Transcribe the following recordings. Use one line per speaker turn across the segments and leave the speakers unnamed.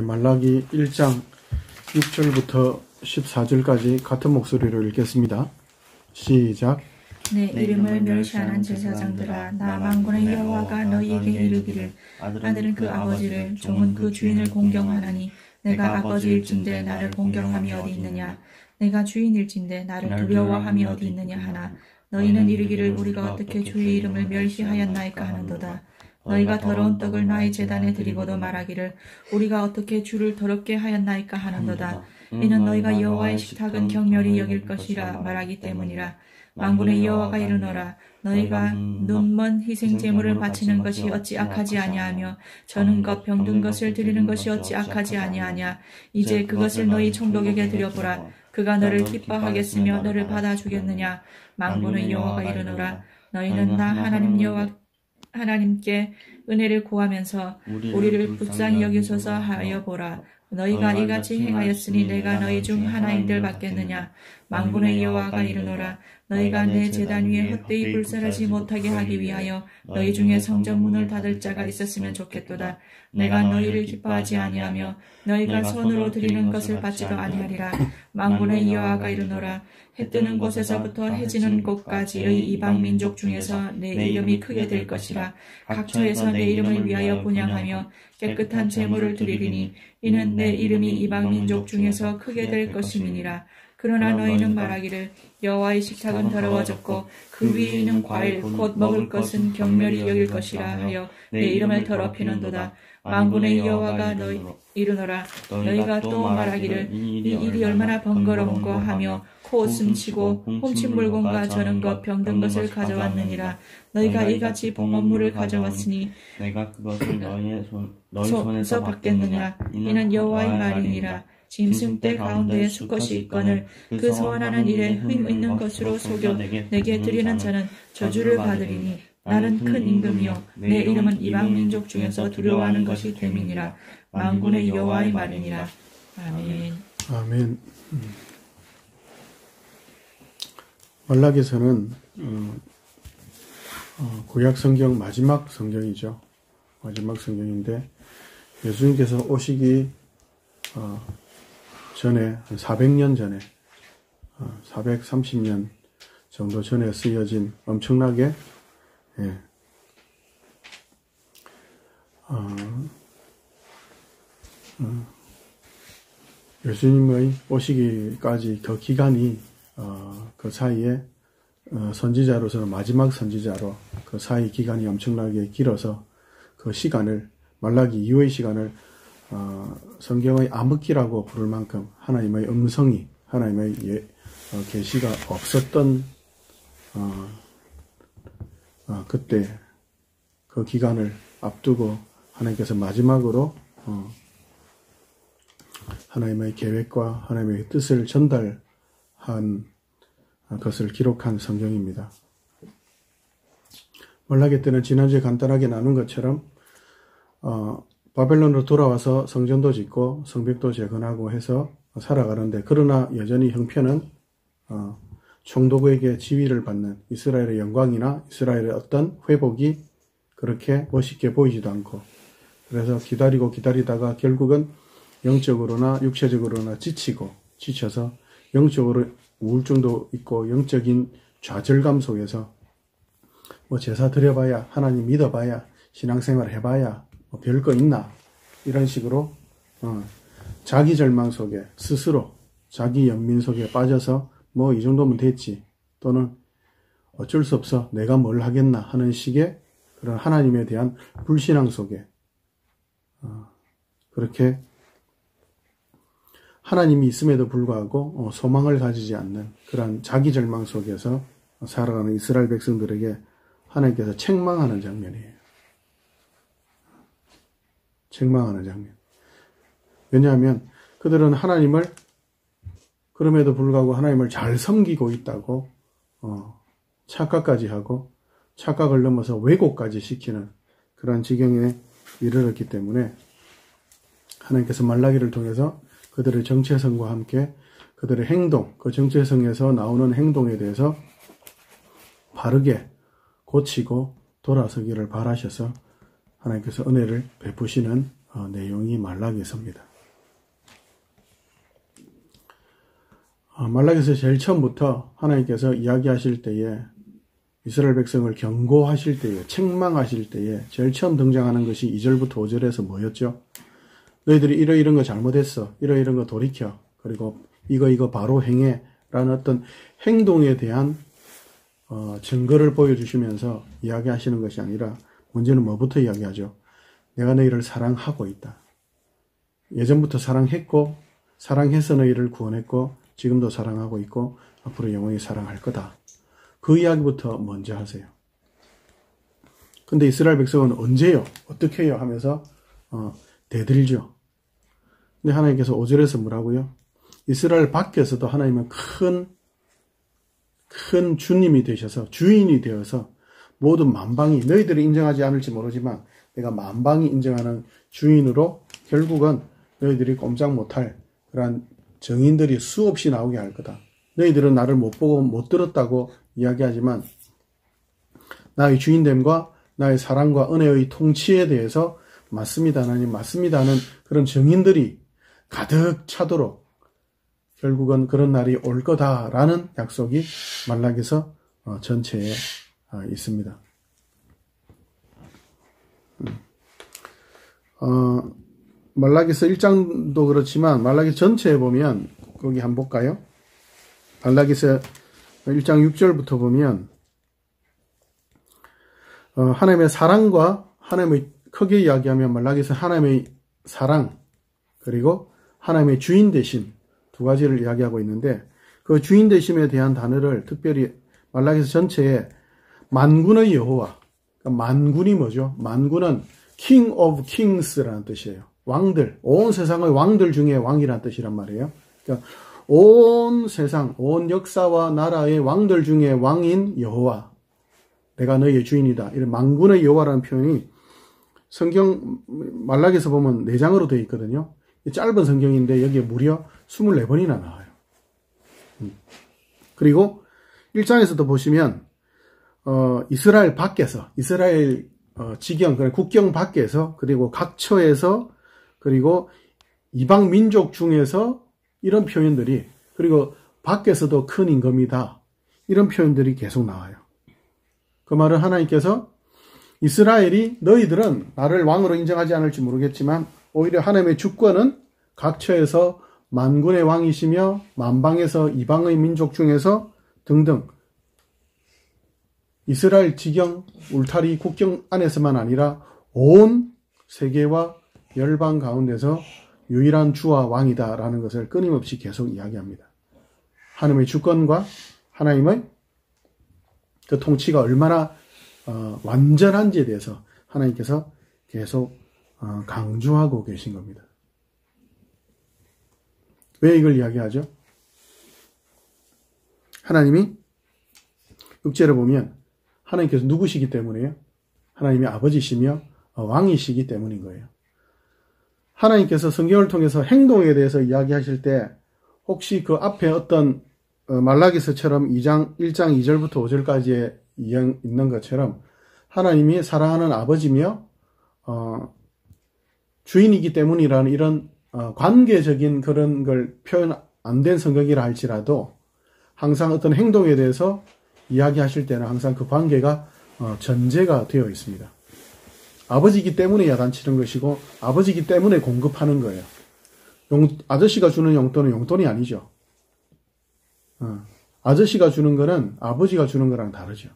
말라기 1장 6절부터 14절까지 같은 목소리로 읽겠습니다. 시작.
내 이름을 멸시하는 제사장들아, 나 만군의 여호와가 너희에게 이르기를, 아들은 그 아버지를, 종은 그 주인을 공경하나니 내가 아버지일진데 나를 공경함이 어디 있느냐? 내가 주인일진데 나를 두려워함이 어디 있느냐 하나, 너희는 이르기를 우리가 어떻게 주의 이름을 멸시하였나이까 하는도다. 너희가 더러운 떡을 나의 제단에 드리고도 말하기를 우리가 어떻게 주를 더럽게 하였나이까 하는도다. 이는 너희가 여호와의 식탁은 경멸히 여길 것이라 말하기 때문이라. 만군의 여호와가 이르노라, 너희가 눈먼 희생 제물을 바치는 것이 어찌 악하지 아니하며 저는 것 병든 것을 드리는 것이 어찌 악하지 아니하냐. 이제 그것을 너희 총독에게 드려보라. 그가 너를 기뻐하겠으며 너를 받아주겠느냐. 만군의 여호와가 이르노라, 너희는 나 하나님 여호와 하나님께 은혜를 구하면서 우리를 불쌍히 여기소서 하여 보라. 너희가 이같이 행하였으니 내가 너희 중 하나인들 받겠느냐. 만군의 여호와가 이르노라, 너희가 내 제단 위에 헛되이 불사르지 못하게 하기 위하여 너희 중에 성전문을 닫을 자가 있었으면 좋겠도다. 내가 너희를 기뻐하지 아니하며 너희가 손으로 드리는 것을 받지도 아니하리라. 만군의 여호와가 이르노라, 해 뜨는 곳에서부터 해 지는 곳까지의 이방 민족 중에서 내 이름이 크게 될 것이라. 각처에서 내 이름을 위하여 분향하며 깨끗한 제물을 드리리니 이는 내 이름이 이방 민족 중에서 크게 될 것임이니라. 그러나 너희는 말하기를 여호와의 식탁은 더러워졌고 그 위에 있는 과일 곧 먹을 것은 경멸히 여길 것이라 하여 내 이름을 더럽히는도다. 만군의 여호와가 이르노라, 너희가 또 말하기를 이 일이 얼마나 번거로운고 하며 코웃음 치고 훔친 물건과 저는 것 병든 것을 가져왔느니라. 너희가 이같이 봉헌물을 가져왔으니
내가 그것을 너희
손에서 받겠느냐. 이는 여호와의 말이니라. 짐승 떼 가운데에 수컷이 있거늘 그 소원하는 일에 흠 있는 것으로 속여 내게 드리는 자는 저주를 받으리니 나는 큰 임금이요 내 이름은 이방 민족 중에서 두려워하는 것이 됨이니라. 만군의 여호와의 말이니라. 아멘.
아멘. 말라기서는 구약 성경 마지막 성경이죠. 마지막 성경인데 예수님께서 오시기 전에 한 400년 전에 430년 정도 전에 쓰여진 엄청나게 예수님의 오시기까지 그 기간이 그 사이에 선지자로서는 마지막 선지자로 그 사이 기간이 엄청나게 길어서 그 시간을 말라기 이후의 시간을 성경의 암흑기라고 부를 만큼 하나님의 음성이 하나님의 계시가 없었던 그때 그 기간을 앞두고 하나님께서 마지막으로 하나님의 계획과 하나님의 뜻을 전달한 것을 기록한 성경입니다. 말라기 때는 지난주에 간단하게 나눈 것처럼 바벨론으로 돌아와서 성전도 짓고 성벽도 재건하고 해서 살아가는데, 그러나 여전히 형편은 총독에게 지위를 받는 이스라엘의 영광이나 이스라엘의 어떤 회복이 그렇게 멋있게 보이지도 않고, 그래서 기다리고 기다리다가 결국은 영적으로나 육체적으로나 지쳐서 영적으로 우울증도 있고 영적인 좌절감 속에서 뭐 제사 드려봐야, 하나님 믿어봐야, 신앙생활 해봐야 뭐 별거 있나, 이런 식으로 자기 절망 속에 스스로 자기 연민 속에 빠져서 뭐 이 정도면 됐지, 또는 어쩔 수 없어 내가 뭘 하겠나 하는 식의 그런 하나님에 대한 불신앙 속에 그렇게 하나님이 있음에도 불구하고 소망을 가지지 않는 그런 자기 절망 속에서 살아가는 이스라엘 백성들에게 하나님께서 책망하는 장면이에요. 책망하는 장면. 왜냐하면 그들은 하나님을, 그럼에도 불구하고 하나님을 잘 섬기고 있다고 착각까지 하고 착각을 넘어서 왜곡까지 시키는 그런 지경에 이르렀기 때문에 하나님께서 말라기를 통해서 그들의 정체성과 함께 그들의 행동, 그 정체성에서 나오는 행동에 대해서 바르게 고치고 돌아서기를 바라셔서 하나님께서 은혜를 베푸시는 내용이 말라기서입니다. 말라기서 제일 처음부터 하나님께서 이야기하실 때에 이스라엘 백성을 경고하실 때에 책망하실 때에 제일 처음 등장하는 것이 2절부터 5절에서 뭐였죠? 너희들이 이런 거 잘못했어. 이런 거 돌이켜. 그리고 이거 바로 행해. 라는 어떤 행동에 대한 증거를 보여주시면서 이야기하시는 것이 아니라 문제는 뭐부터 이야기하죠? 내가 너희를 사랑하고 있다. 예전부터 사랑했고 사랑해서 너희를 구원했고 지금도 사랑하고 있고 앞으로 영원히 사랑할 거다. 그 이야기부터 먼저 하세요. 근데 이스라엘 백성은 언제요? 어떻게 해요? 하면서 대들죠. 근데 하나님께서 5절에서 뭐라고요? 이스라엘 밖에서도 하나님은 큰 주님이 되셔서 주인이 되어서 모든 만방이 너희들이 인정하지 않을지 모르지만 내가 만방이 인정하는 주인으로 결국은 너희들이 꼼짝 못할 그러한 정인들이 수없이 나오게 할 거다. 너희들은 나를 못 보고 못 들었다고 이야기하지만 나의 주인됨과 나의 사랑과 은혜의 통치에 대해서 맞습니다 하나님 맞습니다 하는 그런 정인들이 가득 차도록 결국은 그런 날이 올 거다라는 약속이 말라기서 전체에 있습니다. 말라기서 1장도 그렇지만 말라기 전체에 보면 거기 한번 볼까요? 말라기서 1장 6절부터 보면 하나님의 사랑과 하나님의 크게 이야기하면 말라기서 하나님의 사랑 그리고 하나님의 주인 되심 두 가지를 이야기하고 있는데 그 주인 되심에 대한 단어를 특별히 말라기서 전체에 만군의 여호와 그러니까 만군이 뭐죠? 만군은 King of Kings라는 뜻이에요. 왕들, 온 세상의 왕들 중에 왕이라는 뜻이란 말이에요. 그러니까 온 세상, 온 역사와 나라의 왕들 중에 왕인 여호와 내가 너희의 주인이다. 이런 만군의 여호와라는 표현이 성경 말라기서 보면 4장으로 되어 있거든요. 짧은 성경인데 여기에 무려 24번이나 나와요. 그리고 1장에서도 보시면 이스라엘 밖에서 이스라엘 지경 국경 밖에서 그리고 각처에서 그리고 이방 민족 중에서 이런 표현들이 그리고 밖에서도 큰 임금이다. 이런 표현들이 계속 나와요. 그 말은 하나님께서 이스라엘이 너희들은 나를 왕으로 인정하지 않을지 모르겠지만 오히려 하나님의 주권은 각처에서 만군의 왕이시며 만방에서 이방의 민족 중에서 등등 이스라엘 지경 울타리 국경 안에서만 아니라 온 세계와 열방 가운데서 유일한 주와 왕이다라는 것을 끊임없이 계속 이야기합니다. 하나님의 주권과 하나님의 그 통치가 얼마나 완전한지에 대해서 하나님께서 계속 강조하고 계신 겁니다. 왜 이걸 이야기하죠? 하나님이 6절에 보면 하나님께서 누구시기 때문에요? 하나님이 아버지시며 왕이시기 때문인 거예요. 하나님께서 성경을 통해서 행동에 대해서 이야기하실 때 혹시 그 앞에 어떤 말라기서처럼 1장 2절부터 5절까지에 있는 것처럼 하나님이 사랑하는 아버지며 주인이기 때문이라는 이런 관계적인 그런 걸 표현 안 된 성경이라 할지라도 항상 어떤 행동에 대해서 이야기하실 때는 항상 그 관계가 전제가 되어 있습니다. 아버지이기 때문에 야단치는 것이고 아버지이기 때문에 공급하는 거예요. 아저씨가 주는 용돈은 용돈이 아니죠. 아저씨가 주는 거는 아버지가 주는 거랑 다르죠.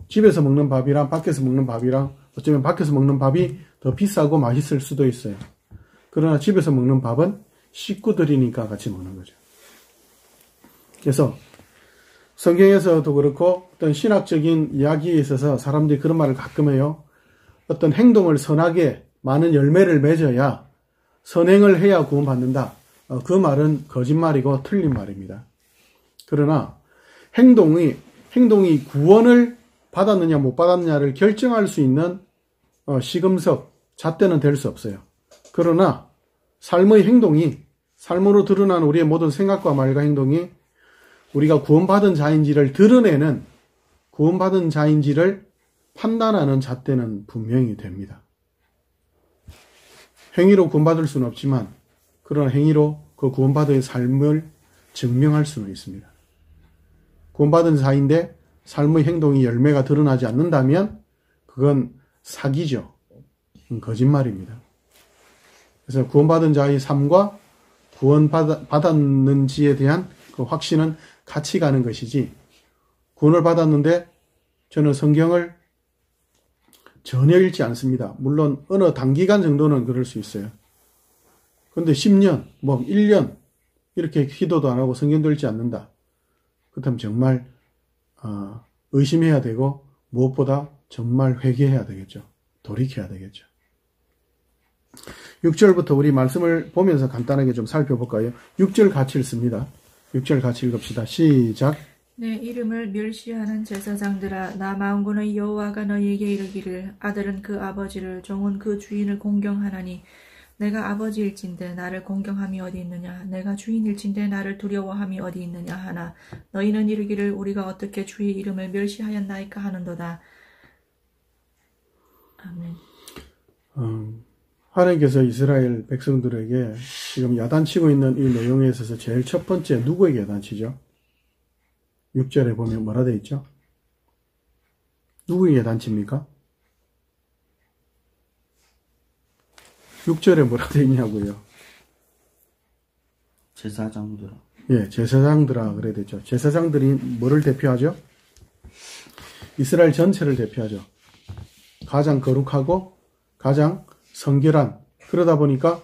집에서 먹는 밥이랑 밖에서 먹는 밥이랑 어쩌면 밖에서 먹는 밥이 더 비싸고 맛있을 수도 있어요. 그러나 집에서 먹는 밥은 식구들이니까 같이 먹는 거죠. 그래서 성경에서도 그렇고 어떤 신학적인 이야기에 있어서 사람들이 그런 말을 가끔 해요. 어떤 행동을 선하게 많은 열매를 맺어야 선행을 해야 구원받는다. 그 말은 거짓말이고 틀린 말입니다. 그러나 행동이 구원을 받았느냐 못 받았느냐를 결정할 수 있는 시금석, 잣대는 될 수 없어요. 그러나 삶의 행동이 삶으로 드러나는 우리의 모든 생각과 말과 행동이 우리가 구원받은 자인지를 드러내는 구원받은 자인지를 판단하는 잣대는 분명히 됩니다. 행위로 구원받을 수는 없지만 그런 행위로 그 구원받은 삶을 증명할 수는 있습니다. 구원받은 자인데 삶의 행동이 열매가 드러나지 않는다면 그건 사기죠. 거짓말입니다. 그래서 구원받은 자의 삶과 구원받았는지에 대한 그 확신은 같이 가는 것이지, 구원을 받았는데 저는 성경을 전혀 읽지 않습니다. 물론 어느 단기간 정도는 그럴 수 있어요. 그런데 10년, 1년 이렇게 기도도 안 하고 성경도 읽지 않는다. 그렇다면 정말 의심해야 되고 무엇보다 정말 회개해야 되겠죠. 돌이켜야 되겠죠. 6절부터 우리 말씀을 보면서 간단하게 좀 살펴볼까요? 6절 같이 읽습니다. 6절 같이 읽읍시다. 시작.
내 이름을 멸시하는 제사장들아, 나 만군의 여호와가 너희에게 이르기를, 아들은 그 아버지를, 종은 그 주인을 공경하나니 내가 아버지일진데 나를 공경함이 어디 있느냐, 내가 주인일진데 나를 두려워함이 어디 있느냐 하나, 너희는 이르기를 우리가 어떻게 주의 이름을 멸시하였나이까 하는도다. 아멘.
하나님께서 이스라엘 백성들에게 지금 야단치고 있는 이 내용에 있어서 제일 첫 번째 누구에게 야단치죠? 6절에 보면 뭐라 되어 있죠? 누구에게 야단칩니까? 6절에 뭐라 되어 있냐고요?
제사장들아.
예, 제사장들아 그래야 되죠. 제사장들이 뭐를 대표하죠? 이스라엘 전체를 대표하죠. 가장 거룩하고 가장 성결한, 그러다 보니까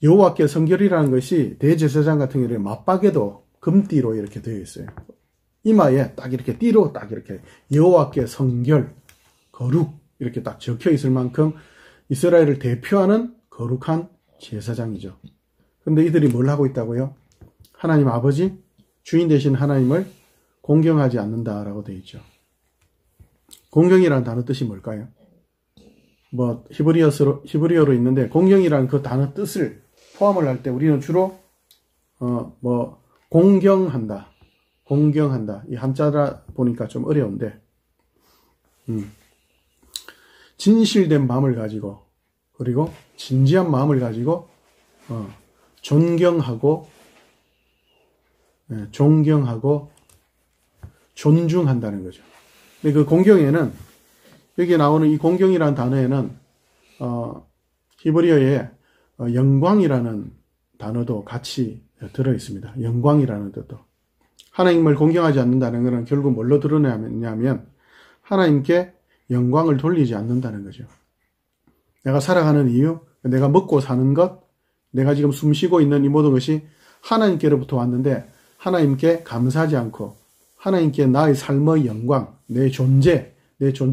여호와께 성결이라는 것이 대제사장 같은 경우에 맞박에도 금띠로 이렇게 되어 있어요. 이마에 딱 이렇게 띠로 딱 이렇게 여호와께 성결, 거룩 이렇게 딱 적혀 있을 만큼 이스라엘을 대표하는 거룩한 제사장이죠. 근데 이들이 뭘 하고 있다고요? 하나님 아버지, 주인 되신 하나님을 공경하지 않는다라고 되어 있죠. 공경이라는 단어 뜻이 뭘까요? 히브리어로 있는데 공경이라는 그 단어 뜻을 포함을 할 때 우리는 주로 공경한다. 이 한자라 보니까 좀 어려운데 진실된 마음을 가지고, 그리고 진지한 마음을 가지고 존경하고 존중한다는 거죠. 근데 그 공경에는, 여기 나오는 이 공경이라는 단어에는 히브리어에 영광이라는 단어도 같이 들어 있습니다. 영광이라는 뜻도. 하나님을 공경하지 않는다는 것은 결국 뭘로 드러내냐면 하나님께 영광을 돌리지 않는다는 거죠. 내가 살아가는 이유, 내가 먹고 사는 것, 내가 지금 숨 쉬고 있는 이 모든 것이 하나님께로부터 왔는데 하나님께 감사하지 않고 하나님께 나의 삶의 영광, 내 존재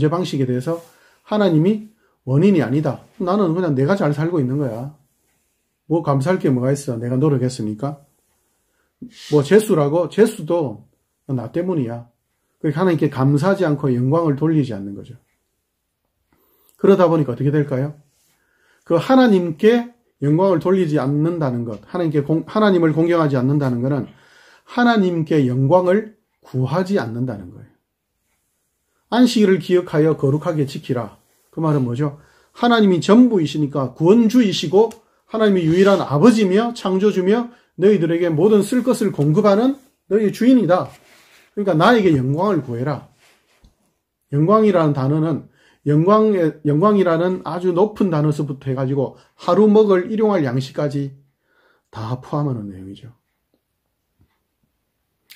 방식에 대해서 하나님이 원인이 아니다. 나는 그냥 내가 잘 살고 있는 거야. 뭐 감사할 게 뭐가 있어. 내가 노력했으니까. 재수도 나 때문이야. 그러니까 하나님께 감사하지 않고 영광을 돌리지 않는 거죠. 그러다 보니까 어떻게 될까요? 그 하나님께 영광을 돌리지 않는다는 것, 하나님을 공경하지 않는다는 것은 하나님께 영광을 구하지 않는다는 거예요. 안식일을 기억하여 거룩하게 지키라. 그 말은 뭐죠? 하나님이 전부이시니까 구원주이시고 하나님이 유일한 아버지며 창조주며 너희들에게 모든 쓸 것을 공급하는 너희의 주인이다. 그러니까 나에게 영광을 구해라. 영광이라는 단어는 영광이라는 아주 높은 단어서부터 해가지고 하루 먹을 일용할 양식까지 다 포함하는 내용이죠.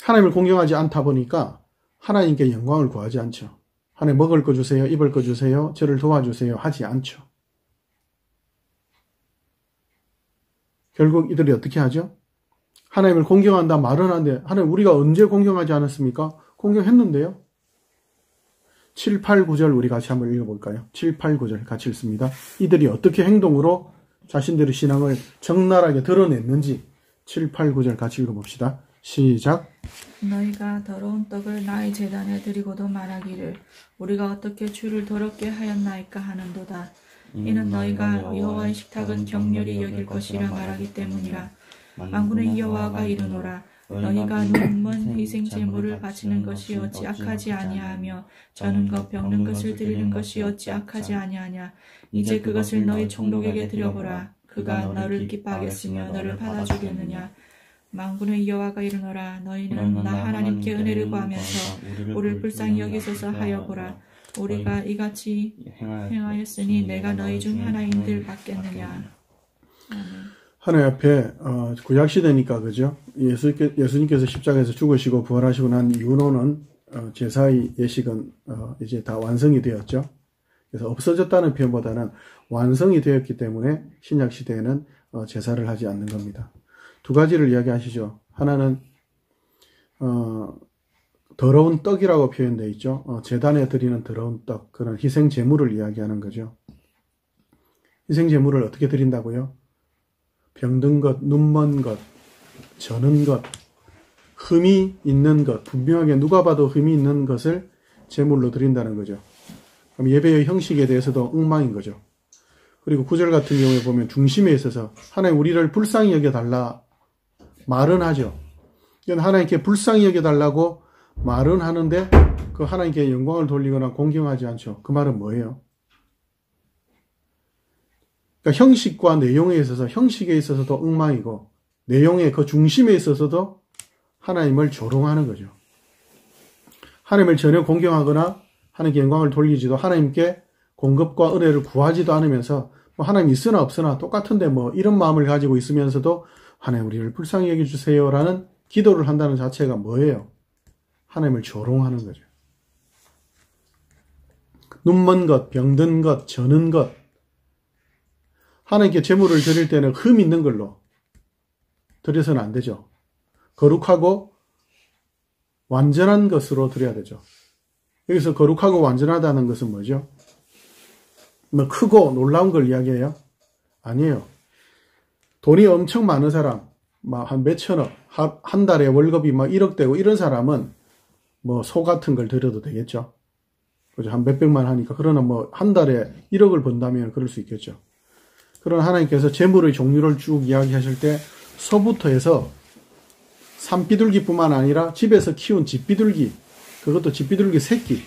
하나님을 공경하지 않다 보니까 하나님께 영광을 구하지 않죠. 하나님 먹을 거 주세요, 입을 거 주세요, 저를 도와주세요 하지 않죠. 결국 이들이 어떻게 하죠? 하나님을 공경한다 말은 하는데 하나님 우리가 언제 공경하지 않았습니까? 공경했는데요. 7, 8, 9절 우리 같이 한번 읽어볼까요? 7, 8, 9절 같이 읽습니다. 이들이 어떻게 행동으로 자신들의 신앙을 적나라하게 드러냈는지 7, 8, 9절 같이 읽어봅시다. 시작.
너희가 더러운 떡을 나의 제단에 드리고도 말하기를 우리가 어떻게 주를 더럽게 하였나이까 하는도다. 이는 너희가 여호와의 식탁은 격렬히 여길 것이라 말하기 때문이라. 만군의 여호와가 이르노라. 너희가 눈먼 희생 제물을 바치는 것이 어찌 악하지 아니하며 저는 것 병는 것을 드리는 것이 어찌 악하지 아니하냐. 이제 그것을 너희 총독에게 드려보라. 그가 너를 기뻐하겠으며 너를 받아주겠느냐. 만군의 여호와가 이르노라. 너희는 나 하나님께 은혜를 구하면서 우리를 불쌍히 여기소서 하여 보라. 우리가 이같이 행하였으니 내가 너희 중 하나인들 받겠느냐. 아멘.
하나님 앞에 구약시대니까 그죠? 예수님께서 십자가에서 죽으시고 부활하시고 난 이후로는 제사의 예식은 이제 다 완성이 되었죠. 그래서 없어졌다는 표현보다는 완성이 되었기 때문에 신약시대에는 제사를 하지 않는 겁니다. 두 가지를 이야기하시죠. 하나는 더러운 떡이라고 표현되어 있죠. 제단에 드리는 더러운 떡, 그런 희생 제물을 이야기하는 거죠. 희생 제물을 어떻게 드린다고요? 병든 것, 눈먼 것, 저는 것, 흠이 있는 것, 분명하게 누가 봐도 흠이 있는 것을 제물로 드린다는 거죠. 그럼 예배의 형식에 대해서도 엉망인 거죠. 그리고 9절 같은 경우에 보면 중심에 있어서 하나님 우리를 불쌍히 여겨달라 말은 하죠. 하나님께 불쌍히 여겨달라고 말은 하는데 그 하나님께 영광을 돌리거나 공경하지 않죠. 그 말은 뭐예요? 그러니까 형식과 내용에 있어서 형식에 있어서도 엉망이고 내용의 그 중심에 있어서도 하나님을 조롱하는 거죠. 하나님을 전혀 공경하거나 하나님께 영광을 돌리지도 하나님께 공급과 은혜를 구하지도 않으면서 뭐 하나님 있으나 없으나 똑같은데 뭐 이런 마음을 가지고 있으면서도 하나님 우리를 불쌍히 여겨주세요라는 기도를 한다는 자체가 뭐예요? 하나님을 조롱하는 거죠. 눈먼 것, 병든 것, 저는 것. 하나님께 제물을 드릴 때는 흠 있는 걸로 드려서는 안 되죠. 거룩하고 완전한 것으로 드려야 되죠. 여기서 거룩하고 완전하다는 것은 뭐죠? 뭐 크고 놀라운 걸 이야기해요? 아니에요. 돈이 엄청 많은 사람, 한 몇천억, 한 달에 월급이 막 1억 되고 이런 사람은 뭐 소 같은 걸 드려도 되겠죠. 그죠? 한 몇백만 하니까. 그러나 뭐 한 달에 1억을 번다면 그럴 수 있겠죠. 그러나 하나님께서 재물의 종류를 쭉 이야기하실 때 소부터 해서 산비둘기뿐만 아니라 집에서 키운 집비둘기, 그것도 집비둘기 새끼,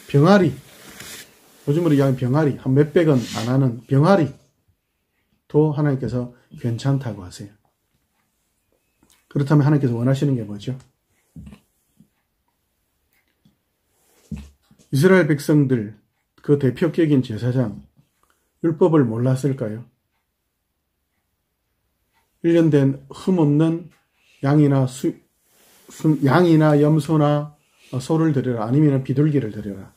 병아리, 요즘으로 이야기하면 병아리, 한 몇백 원 안 하는 병아리도 하나님께서 괜찮다고 하세요. 그렇다면 하나님께서 원하시는 게 뭐죠? 이스라엘 백성들, 그 대표격인 제사장, 율법을 몰랐을까요? 1년 된 흠없는 양이나 염소나 소를 드려라. 아니면 비둘기를 드려라.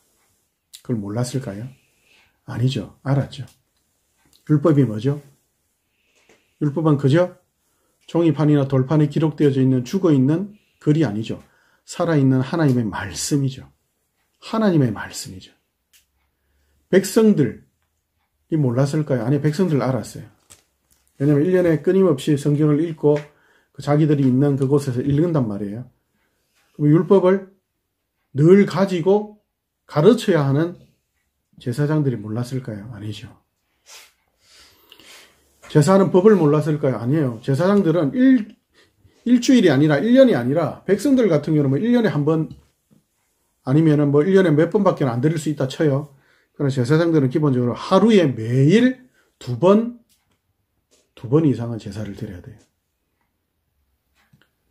그걸 몰랐을까요? 아니죠. 알았죠. 율법이 뭐죠? 율법은 그저 종이판이나 돌판에 기록되어져 있는 죽어있는 글이 아니죠. 살아있는 하나님의 말씀이죠. 하나님의 말씀이죠. 백성들이 몰랐을까요? 아니, 백성들 알았어요. 왜냐하면 1년에 끊임없이 성경을 읽고 자기들이 있는 그곳에서 읽는단 말이에요. 그럼 율법을 늘 가지고 가르쳐야 하는 제사장들이 몰랐을까요? 아니죠. 제사하는 법을 몰랐을까요? 아니에요. 제사장들은 일주일이 아니라 1년이 아니라 백성들 같은 경우는 1년에 한 번 아니면은 1년에 몇 번밖에 안 드릴 수 있다 쳐요. 그러나 제사장들은 기본적으로 하루에 매일 두 번 이상은 제사를 드려야 돼요.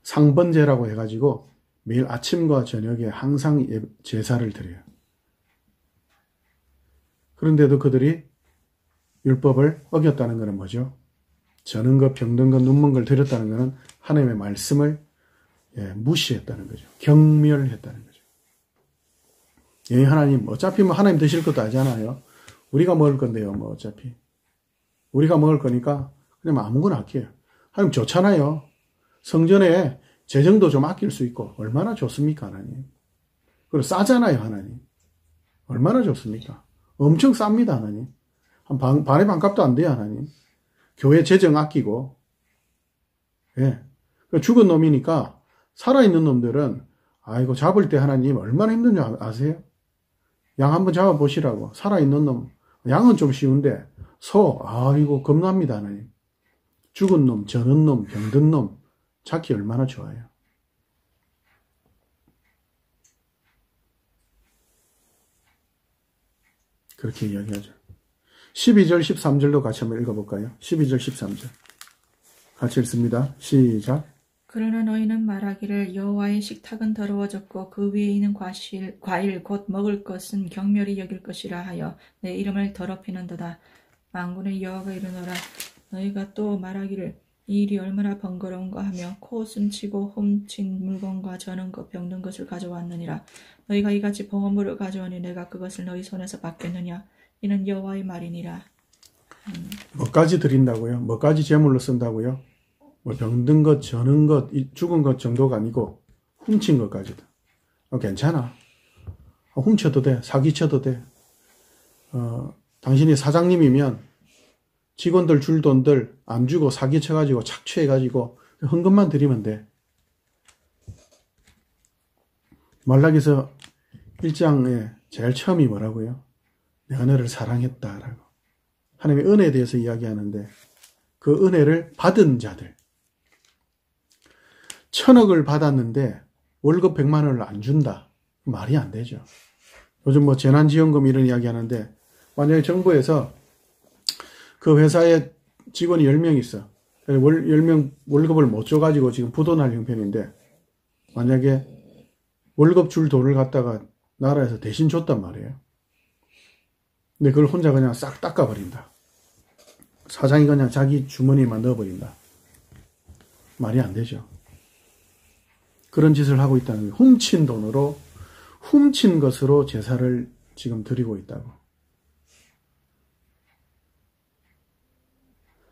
상번제라고 해가지고 매일 아침과 저녁에 항상 제사를 드려요. 그런데도 그들이 율법을 어겼다는 것은 뭐죠? 저는 것, 병든 것, 눈먼 걸 드렸다는 것은 하나님의 말씀을 무시했다는 거죠. 경멸했다는 거죠. 하나님, 어차피 하나님 드실 것도 아니잖아요. 우리가 먹을 건데요, 어차피. 우리가 먹을 거니까 그냥 아무거나 할게요. 하나님 좋잖아요. 성전에 재정도 좀 아낄 수 있고, 얼마나 좋습니까, 하나님. 그리고 싸잖아요, 하나님. 얼마나 좋습니까? 엄청 쌉니다, 하나님. 반의 반값도 안 돼요, 하나님. 교회 재정 아끼고, 죽은 놈이니까, 살아있는 놈들은, 아이고, 잡을 때 하나님 얼마나 힘든지 아세요? 양 한번 잡아보시라고. 살아있는 놈. 양은 좀 쉬운데, 아이고, 겁납니다, 하나님. 죽은 놈, 저는 놈, 병든 놈, 찾기 얼마나 좋아요. 그렇게 이야기하죠. 12절, 13절도 같이 한번 읽어볼까요? 12절, 13절. 같이 읽습니다. 시작.
그러나 너희는 말하기를 여호와의 식탁은 더러워졌고 그 위에 있는 과일 곧 먹을 것은 경멸히 여길 것이라 하여 내 이름을 더럽히는도다. 만군의 여호와가 이르노라. 너희가 또 말하기를 이 일이 얼마나 번거로운가 하며 코웃음치고 훔친 물건과 저는 것 병든 것을 가져왔느니라. 너희가 이같이 봉헌물을 가져오니 내가 그것을 너희 손에서 받겠느냐. 이는 여호와의 말이니라.
뭐까지 드린다고요? 뭐까지 제물로 쓴다고요? 뭐 병든 것, 저는 것, 죽은 것 정도가 아니고 훔친 것까지도. 괜찮아. 훔쳐도 돼. 사기쳐도 돼. 당신이 사장님이면 직원들 줄 돈들 안 주고 사기쳐가지고 착취해가지고 헌금만 드리면 돼. 말라기서 1장에 제일 처음이 뭐라고요? 내가 너를 사랑했다라고. 하나님의 은혜에 대해서 이야기하는데 그 은혜를 받은 자들. 1,000억을 받았는데 월급 100만 원을 안 준다. 말이 안 되죠. 요즘 뭐 재난지원금 이런 이야기 하는데 만약에 정부에서 그 회사에 직원이 10명 있어. 10명 월급을 못 줘가지고 지금 부도날 형편인데 만약에 월급 줄 돈을 갖다가 나라에서 대신 줬단 말이에요. 근데 그걸 혼자 그냥 싹 닦아버린다. 사장이 그냥 자기 주머니에만 넣어버린다. 말이 안 되죠. 그런 짓을 하고 있다는 거예요. 훔친 돈으로, 훔친 것으로 제사를 지금 드리고 있다고.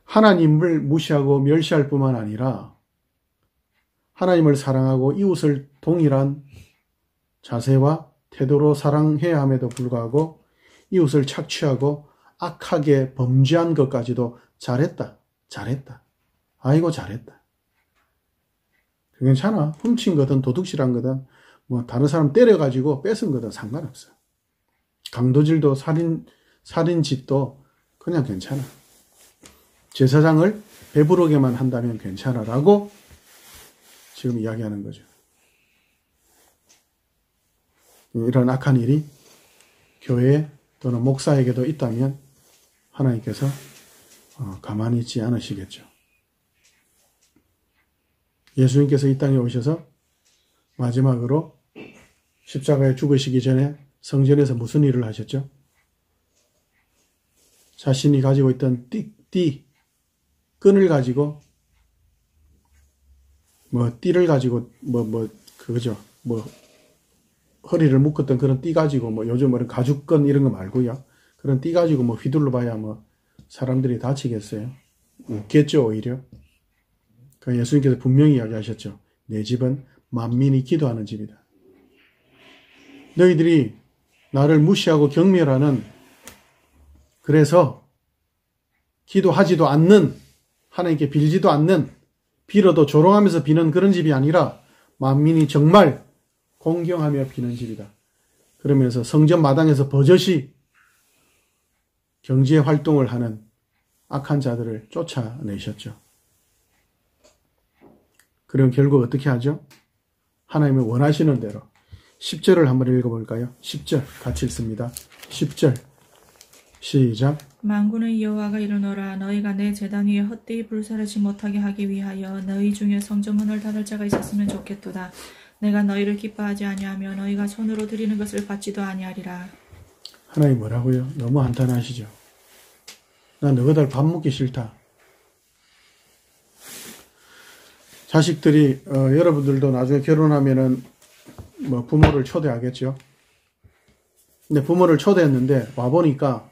하나님을 무시하고 멸시할 뿐만 아니라 하나님을 사랑하고 이웃을 동일한 자세와 태도로 사랑해야 함에도 불구하고 이웃을 착취하고 악하게 범죄한 것까지도 잘했다. 아이고 잘했다. 괜찮아. 훔친 거든 도둑질한 거든 뭐 다른 사람 때려가지고 뺏은 거든 상관없어. 강도질도 살인짓도 그냥 괜찮아. 제사장을 배부르게만 한다면 괜찮아라고 지금 이야기하는 거죠. 이런 악한 일이 교회 또는 목사에게도 있다면 하나님께서 가만히 있지 않으시겠죠. 예수님께서 이 땅에 오셔서 마지막으로 십자가에 죽으시기 전에 성전에서 무슨 일을 하셨죠? 자신이 가지고 있던 끈을 가지고 띠를 가지고 그거죠. 허리를 묶었던 그런 띠 가지고 요즘 가죽끈 이런 거 말고요. 그런 띠 가지고 휘둘러 봐야 사람들이 다치겠어요. 웃겠죠, 오히려. 그 예수님께서 분명히 이야기하셨죠. 내 집은 만민이 기도하는 집이다. 너희들이 나를 무시하고 경멸하는, 그래서 기도하지도 않는, 하나님께 빌지도 않는, 빌어도 조롱하면서 비는 그런 집이 아니라 만민이 정말 공경하며 비는 집이다. 그러면서 성전 마당에서 버젓이 경제 활동을 하는 악한 자들을 쫓아내셨죠. 그럼 결국 어떻게 하죠? 하나님이 원하시는 대로 10절을 한번 읽어볼까요? 10절 같이 읽습니다. 10절 시작.
만군의 여호와가 이르노라. 너희가 내 제단 위에 헛되이 불사르지 못하게 하기 위하여 너희 중에 성전문을 닫을 자가 있었으면 좋겠도다. 내가 너희를 기뻐하지 아니하며 너희가 손으로 드리는 것을 받지도 아니하리라.
하나님 뭐라고요? 너무 한탄하시죠. 나 너희들 밥 먹기 싫다. 자식들이 여러분들도 나중에 결혼하면은 부모를 초대하겠죠. 근데 부모를 초대했는데 와보니까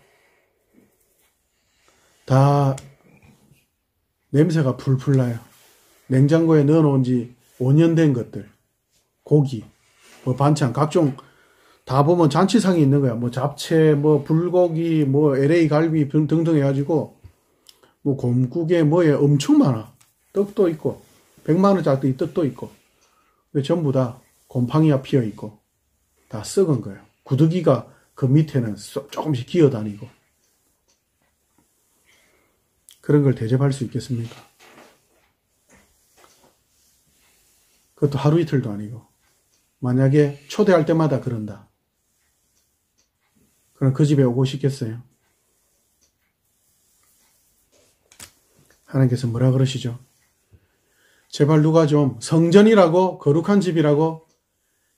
다 냄새가 풀풀 나요. 냉장고에 넣어놓은 지 5년 된 것들, 고기, 반찬, 각종 다 보면 잔치상이 있는 거야. 잡채, 불고기, LA 갈비 등등 해가지고 곰국에 뭐에 엄청 많아. 떡도 있고 100만 원짜리 떡도 있고. 근데 전부 다 곰팡이가 피어 있고 다 썩은 거예요. 구더기가 그 밑에는 조금씩 기어다니고. 그런 걸 대접할 수 있겠습니까? 그것도 하루 이틀도 아니고. 만약에 초대할 때마다 그런다. 그럼 그 집에 오고 싶겠어요? 하나님께서 뭐라 그러시죠? 제발 누가 좀 성전이라고 거룩한 집이라고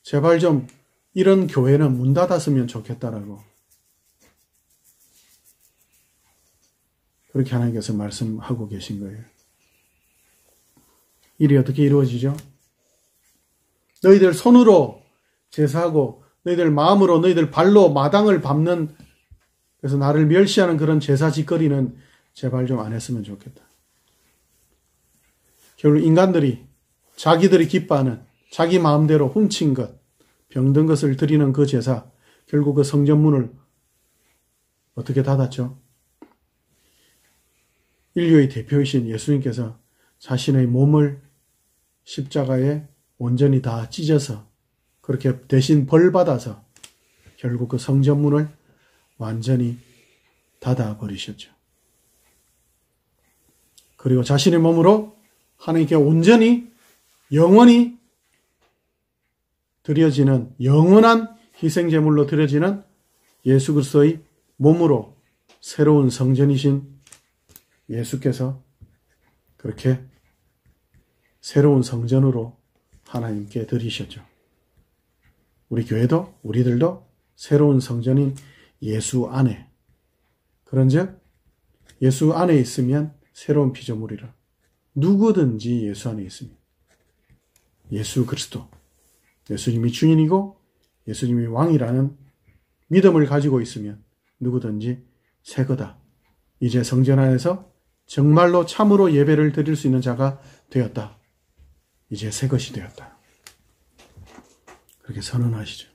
제발 좀 이런 교회는 문 닫았으면 좋겠다라고 그렇게 하나님께서 말씀하고 계신 거예요. 일이 어떻게 이루어지죠? 너희들 손으로 제사하고 너희들 마음으로 너희들 발로 마당을 밟는 그래서 나를 멸시하는 그런 제사 짓거리는 제발 좀 안 했으면 좋겠다. 결국 인간들이 자기들이 기뻐하는 자기 마음대로 훔친 것, 병든 것을 드리는 그 제사, 결국 그 성전문을 어떻게 닫았죠? 인류의 대표이신 예수님께서 자신의 몸을 십자가에 온전히 다 찢어서 그렇게 대신 벌받아서 결국 그 성전문을 완전히 닫아버리셨죠. 그리고 자신의 몸으로 하나님께 온전히 영원히 드려지는 영원한 희생제물로 드려지는 예수 그리스도의 몸으로 새로운 성전이신 예수께서 그렇게 새로운 성전으로 하나님께 드리셨죠. 우리 교회도 우리들도 새로운 성전인 예수 안에 그런즉 예수 안에 있으면 새로운 피조물이라. 누구든지 예수 안에 있으면 예수 그리스도 예수님이 주인이고 예수님이 왕이라는 믿음을 가지고 있으면 누구든지 새 거다. 이제 성전 안에서 정말로 참으로 예배를 드릴 수 있는 자가 되었다. 이제 새 것이 되었다. 그렇게 선언하시죠.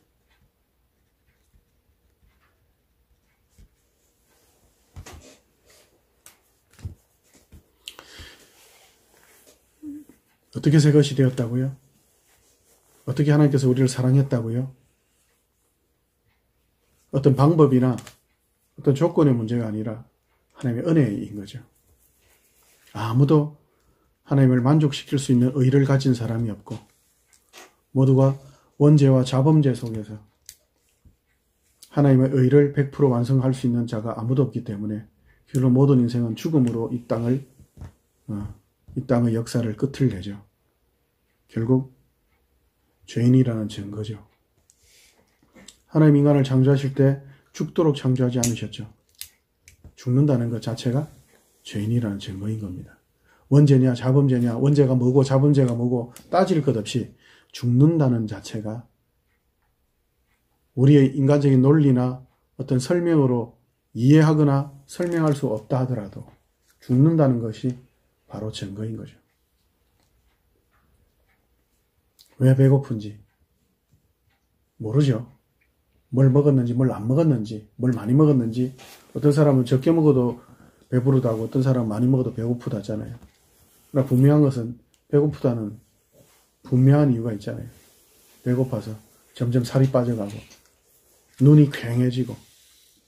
어떻게 새 것이 되었다고요? 어떻게 하나님께서 우리를 사랑했다고요? 어떤 방법이나 어떤 조건의 문제가 아니라 하나님의 은혜인 거죠. 아무도 하나님을 만족시킬 수 있는 의를 가진 사람이 없고 모두가 원죄와 자범죄 속에서 하나님의 의를 100% 완성할 수 있는 자가 아무도 없기 때문에 결국 모든 인생은 죽음으로 이 땅의 역사를 끝을 내죠. 결국 죄인이라는 증거죠. 하나님 인간을 창조하실 때 죽도록 창조하지 않으셨죠. 죽는다는 것 자체가 죄인이라는 증거인 겁니다. 원죄냐 자범죄냐 원죄가 뭐고 자범죄가 뭐고 따질 것 없이 죽는다는 자체가 우리의 인간적인 논리나 어떤 설명으로 이해하거나 설명할 수 없다 하더라도 죽는다는 것이 바로 증거인 거죠. 왜 배고픈지 모르죠. 뭘 먹었는지 뭘 안 먹었는지 뭘 많이 먹었는지 어떤 사람은 적게 먹어도 배부르다고 어떤 사람은 많이 먹어도 배고프다 하잖아요. 그러나 분명한 것은 배고프다는 분명한 이유가 있잖아요. 배고파서 점점 살이 빠져가고 눈이 퀭해지고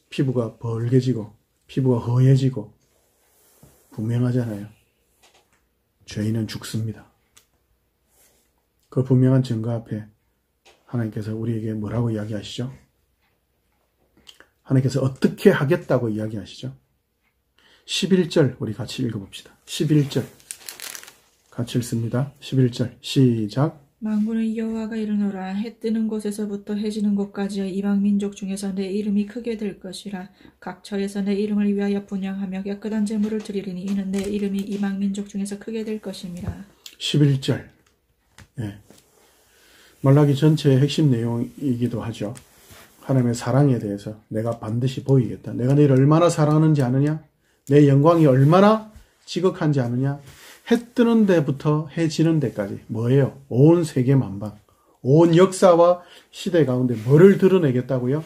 피부가 벌게지고 피부가 허해지고 분명하잖아요. 죄인은 죽습니다. 그 분명한 증거 앞에 하나님께서 우리에게 뭐라고 이야기하시죠? 하나님께서 어떻게 하겠다고 이야기하시죠? 11절 우리 같이 읽어봅시다. 11절 같이 읽습니다. 11절 시작.
만군의 여호와가 이르노라. 해 뜨는 곳에서부터 해 지는 곳까지의 이방 민족 중에서 내 이름이 크게 될 것이라. 각 처에서 내 이름을 위하여 분향하며 깨끗한 제물을 드리리니 이는 내 이름이 이방 민족 중에서 크게 될 것임이라.
11절 말라기 전체의 핵심 내용이기도 하죠. 하나님의 사랑에 대해서 내가 반드시 보이겠다. 내가 너희를 얼마나 사랑하는지 아느냐? 내 영광이 얼마나 지극한지 아느냐? 해 뜨는 데부터 해 지는 데까지 뭐예요? 온 세계 만방, 온 역사와 시대 가운데 뭐를 드러내겠다고요?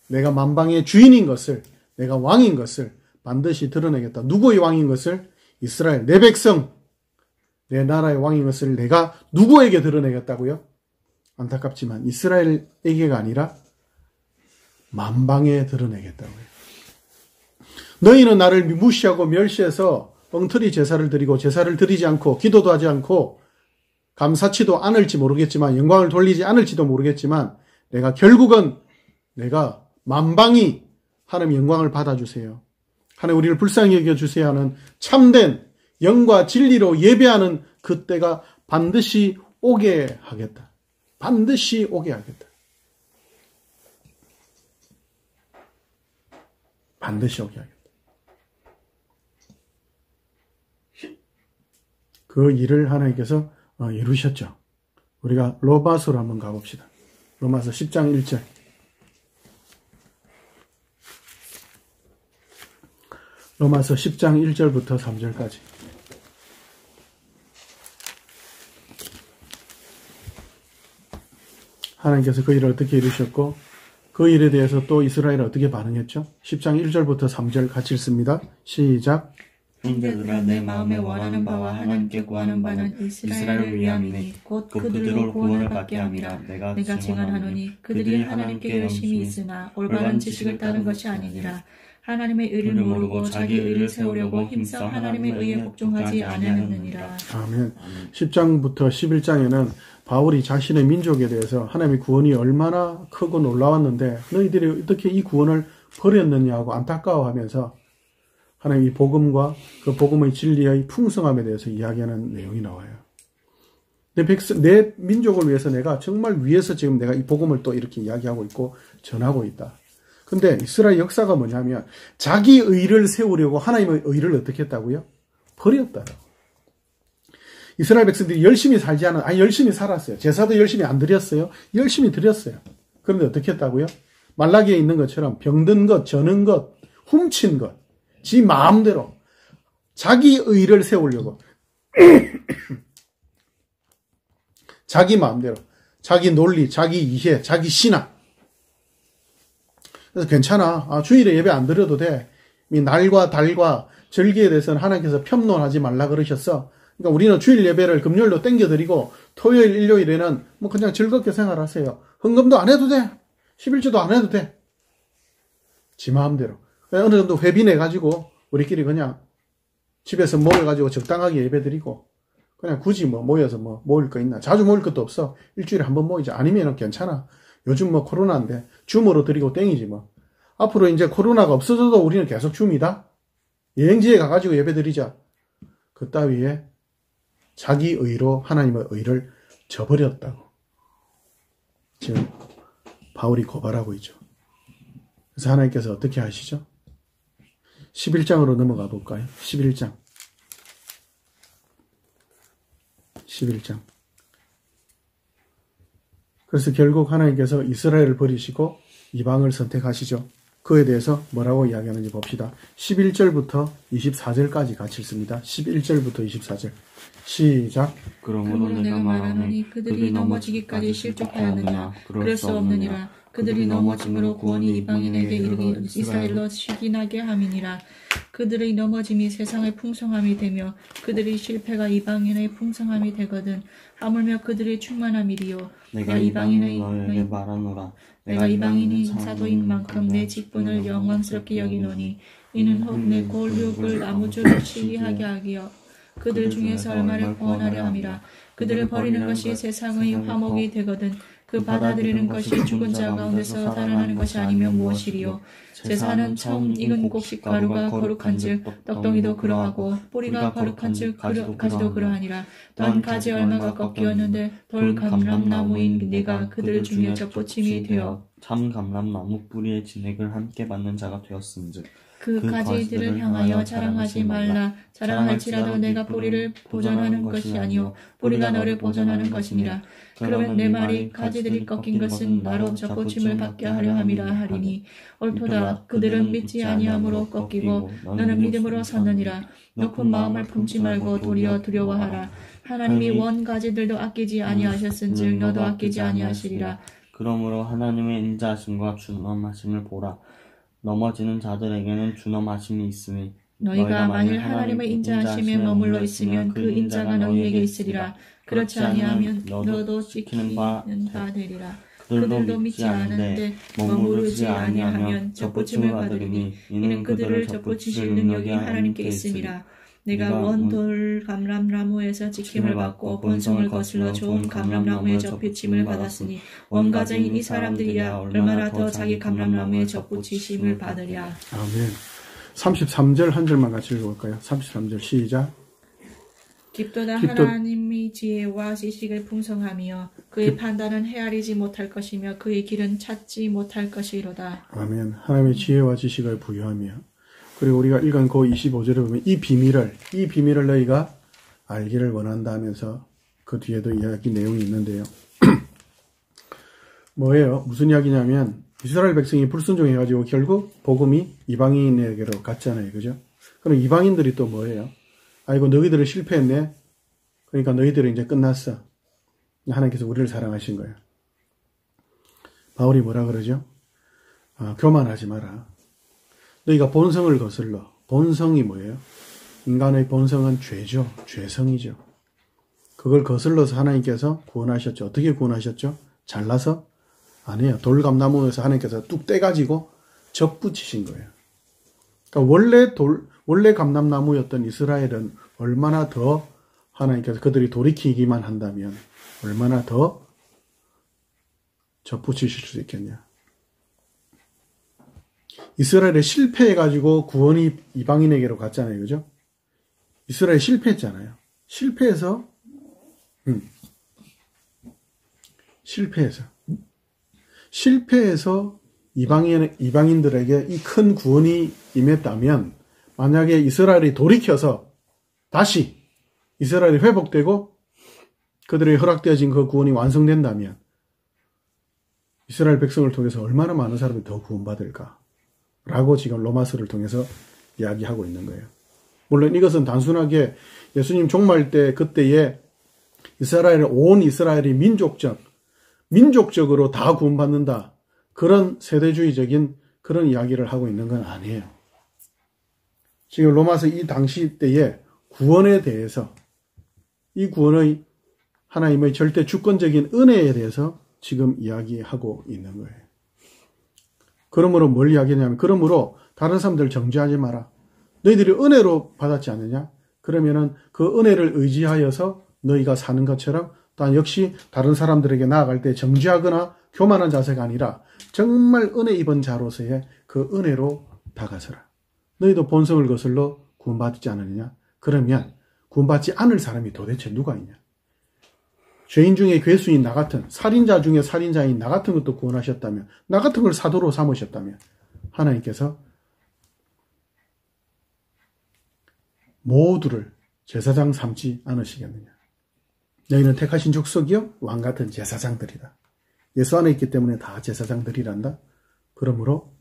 내가 만방의 주인인 것을, 내가 왕인 것을 반드시 드러내겠다. 누구의 왕인 것을? 이스라엘, 내 백성, 내 나라의 왕인 것을 내가 누구에게 드러내겠다고요? 안타깝지만 이스라엘에게가 아니라 만방에 드러내겠다고요. 너희는 나를 무시하고 멸시해서 엉터리 제사를 드리고 제사를 드리지 않고 기도도 하지 않고 감사치도 않을지 모르겠지만 영광을 돌리지 않을지도 모르겠지만 내가 결국은 내가 만방이 하나님 영광을 받아주세요. 하나님 우리를 불쌍히 여겨주세요 하는 참된 영과 진리로 예배하는 그때가 반드시 오게 하겠다. 반드시 오게 하겠다. 반드시 오게 하겠다. 그 일을 하나님께서 이루셨죠. 우리가 로마서로 한번 가봅시다. 로마서 10장 1절. 로마서 10장 1절부터 3절까지. 하나님께서 그 일을 어떻게 이루셨고 그 일에 대해서 또 이스라엘은 어떻게 반응했죠? 10장 1절부터 3절 같이 읽습니다. 시작.
형제들아 내 마음에 원하는 바와 하나님께 구하는 바는 이스라엘을 위함이니 곧 그들로 구원을 받게 함이라. 내가 증언하노니 그들이 하나님께 열심히 있으나 올바른 지식을 따른 것이 아니니라. 하나님의 의를 모르고 자기 의를 세우려고 힘써 하나님의 의에 복종하지 아니하느니라.
아멘. 10장부터 11장에는 바울이 자신의 민족에 대해서 하나님의 구원이 얼마나 크고 놀라웠는데 너희들이 어떻게 이 구원을 버렸느냐고 안타까워하면서 하나님의 복음과 그 복음의 진리의 풍성함에 대해서 이야기하는 내용이 나와요. 내 민족을 위해서 내가 정말 위해서 지금 내가 이 복음을 또 이렇게 이야기하고 있고 전하고 있다. 근데 이스라엘 역사가 뭐냐면 자기 의를 세우려고 하나님의 의를 어떻게 했다고요? 버렸다고. 이스라엘 백성들이 열심히 살지 않은, 열심히 살았어요. 제사도 열심히 안 드렸어요. 열심히 드렸어요. 그런데 어떻게 했다고요? 말라기에 있는 것처럼 병든 것, 저는 것, 훔친 것, 지 마음대로 자기 의를 세우려고 자기 마음대로 자기 논리, 자기 이해, 자기 신앙. 그래서 괜찮아. 주일에 예배 안 드려도 돼. 이 날과 달과 절기에 대해서는 하나님께서 편론하지 말라 그러셨어. 그러니까 우리는 주일 예배를 금요일로 땡겨드리고 토요일, 일요일에는 뭐 그냥 즐겁게 생활하세요. 헌금도 안 해도 돼. 11조도 안 해도 돼. 지 마음대로. 어느 정도 회비내가지고 우리끼리 그냥 집에서 모여가지고 적당하게 예배드리고 그냥 굳이 뭐 모여서 뭐 모일 거 있나. 자주 모일 것도 없어. 일주일에 한 번 모이자. 아니면은 괜찮아. 요즘 뭐 코로나인데 줌으로 드리고 땡이지 뭐. 앞으로 이제 코로나가 없어져도 우리는 계속 줌이다. 여행지에 가가지고 예배드리자. 그 따위에 자기 의로 하나님의 의를 저버렸다고 지금 바울이 고발하고 있죠. 그래서 하나님께서 어떻게 하시죠? 11장으로 넘어가 볼까요? 11장. 그래서 결국 하나님께서 이스라엘을 버리시고 이방을 선택하시죠. 그에 대해서 뭐라고 이야기하는지 봅시다. 11절부터 24절까지 같이 읽습니다. 11절부터 24절. 시작.
그러므로 내가 말하노니 그들이 넘어지기까지 실족하였느냐. 그럴 수 없느니라. 그들이 넘어짐으로 구원이 이방인에게 이르기 이스라엘로 시기나게 함이니라. 그들의 넘어짐이 세상의 풍성함이 되며 그들의 실패가 이방인의 풍성함이 되거든. 하물며 그들의 충만함이리요. 내가 이방인의 너에게 말하노라. 내가 이방인이 사도인 만큼 내 직분을 영광스럽게 여기노니 이는 혹 내 골육을 나무줄을 시기하게 하기여 그들 중에서 얼마를 구원하려 함이라. 그들을 버리는 것이 세상의 화목이 되거든. 그 받아들이는 것이 죽은 자 가운데서 살아나는 것이 아니면 무엇이리요. 제사는 처음 익은 곡식 가루가 거룩한즉 떡덩이도 그러하고 뿌리가 거룩한즉 가지도 그러하니라. 또한 가지 얼마가 꺾이었는데 돌 감람나무인 네가 그들 중에 접붙임이 되어
참 감람나무 뿌리의 진액을 함께 받는 자가 되었음즉
그 가지들을 향하여 자랑하지 말라. 자랑할지라도 내가 뿌리를 보존하는 것이 아니요 뿌리가 너를 보존하는 것이니라. 그러면 내 말이 가지들이 꺾인 것은 나로 접붙임을 받게 하려 함이라 하리니 옳도다. 그들은 믿지 아니함으로 꺾이고 너는 믿음으로 섰느니라. 높은 마음을 품지 말고 도리어 두려워하라. 하나님이 원 가지들도 아끼지 아니하셨은즉 너도 아끼지 아니하시리라.
그러므로 하나님의 인자하심과 준엄하심을 보라. 넘어지는 자들에게는 준엄하심이 있으니
너희가 만일 하나님의 인자하심에 머물러 있으면 그 인자가 너희에게 있으리라. 그렇지 아니하면 너도 지키는 바 되리라. 그들도 믿지 않은데 머무르지 아니하면 접붙임을 받으리니 이는 그들을 접붙이실 능력이 하나님께 있음이라. 내가 원돌 감람나무에서 지킴을 받고 본성을 거슬러 좋은 감람나무에 접붙임을 받았으니 원가정인 이 사람들이야 얼마나 더 자기 감람나무에 접붙이심을 받으랴.
아멘. 33절 한 절만 같이 읽어볼까요? 33절 시작.
깊도다 하나님의 지혜와 지식을 풍성하며 그의 판단은 헤아리지 못할 것이며 그의 길은 찾지 못할 것이로다.
아멘. 하나님의 지혜와 지식을 부여하며 그리고 우리가 읽은 그 25절에 보면 이 비밀을 너희가 알기를 원한다 하면서 그 뒤에도 이야기 내용이 있는데요. 뭐예요? 무슨 이야기냐면 이스라엘 백성이 불순종해가지고 결국 복음이 이방인에게로 갔잖아요. 그죠? 그럼 이방인들이 또 뭐예요? 아이고 너희들은 실패했네. 그러니까 너희들은 이제 끝났어. 하나님께서 우리를 사랑하신 거예요. 바울이 뭐라 그러죠? 교만하지 마라. 너희가 본성을 거슬러. 본성이 뭐예요? 인간의 본성은 죄죠. 죄성이죠. 그걸 거슬러서 하나님께서 구원하셨죠. 어떻게 구원하셨죠? 잘라서? 아니에요. 돌감나무에서 하나님께서 뚝 떼가지고 접붙이신 거예요. 그러니까 원래 감람나무였던 이스라엘은 얼마나 더 하나님께서 그들이 돌이키기만 한다면 얼마나 더 접붙이실 수 있겠냐. 이스라엘이 실패해가지고 구원이 이방인에게로 갔잖아요. 그죠? 이스라엘이 실패했잖아요. 실패해서 이방인들에게 이 큰 구원이 임했다면 만약에 이스라엘이 돌이켜서 다시 이스라엘이 회복되고 그들에게 허락되어진 그 구원이 완성된다면 이스라엘 백성을 통해서 얼마나 많은 사람이 더 구원받을까 라고 지금 로마서를 통해서 이야기하고 있는 거예요. 물론 이것은 단순하게 예수님 종말 때 그때에 온 이스라엘이 민족적으로 다 구원받는다. 그런 세대주의적인 그런 이야기를 하고 있는 건 아니에요. 지금 로마서 이 당시 때에 구원에 대해서 이 구원의 하나님의 절대 주권적인 은혜에 대해서 지금 이야기하고 있는 거예요. 그러므로 뭘 이야기하냐면 그러므로 다른 사람들 정죄하지 마라. 너희들이 은혜로 받았지 않느냐? 그러면은 그 은혜를 의지하여서 너희가 사는 것처럼 또한 역시 다른 사람들에게 나아갈 때 정죄하거나 교만한 자세가 아니라 정말 은혜 입은 자로서의 그 은혜로 다가서라. 너희도 본성을 거슬러 구원받지 않느냐? 그러면 구원받지 않을 사람이 도대체 누가 있냐? 죄인 중에 괴수인 나 같은, 살인자 중에 살인자인 나 같은 것도 구원하셨다면, 나 같은 걸 사도로 삼으셨다면 하나님께서 모두를 제사장 삼지 않으시겠느냐? 너희는 택하신 족속이요 왕같은 제사장들이다. 예수 안에 있기 때문에 다 제사장들이란다. 그러므로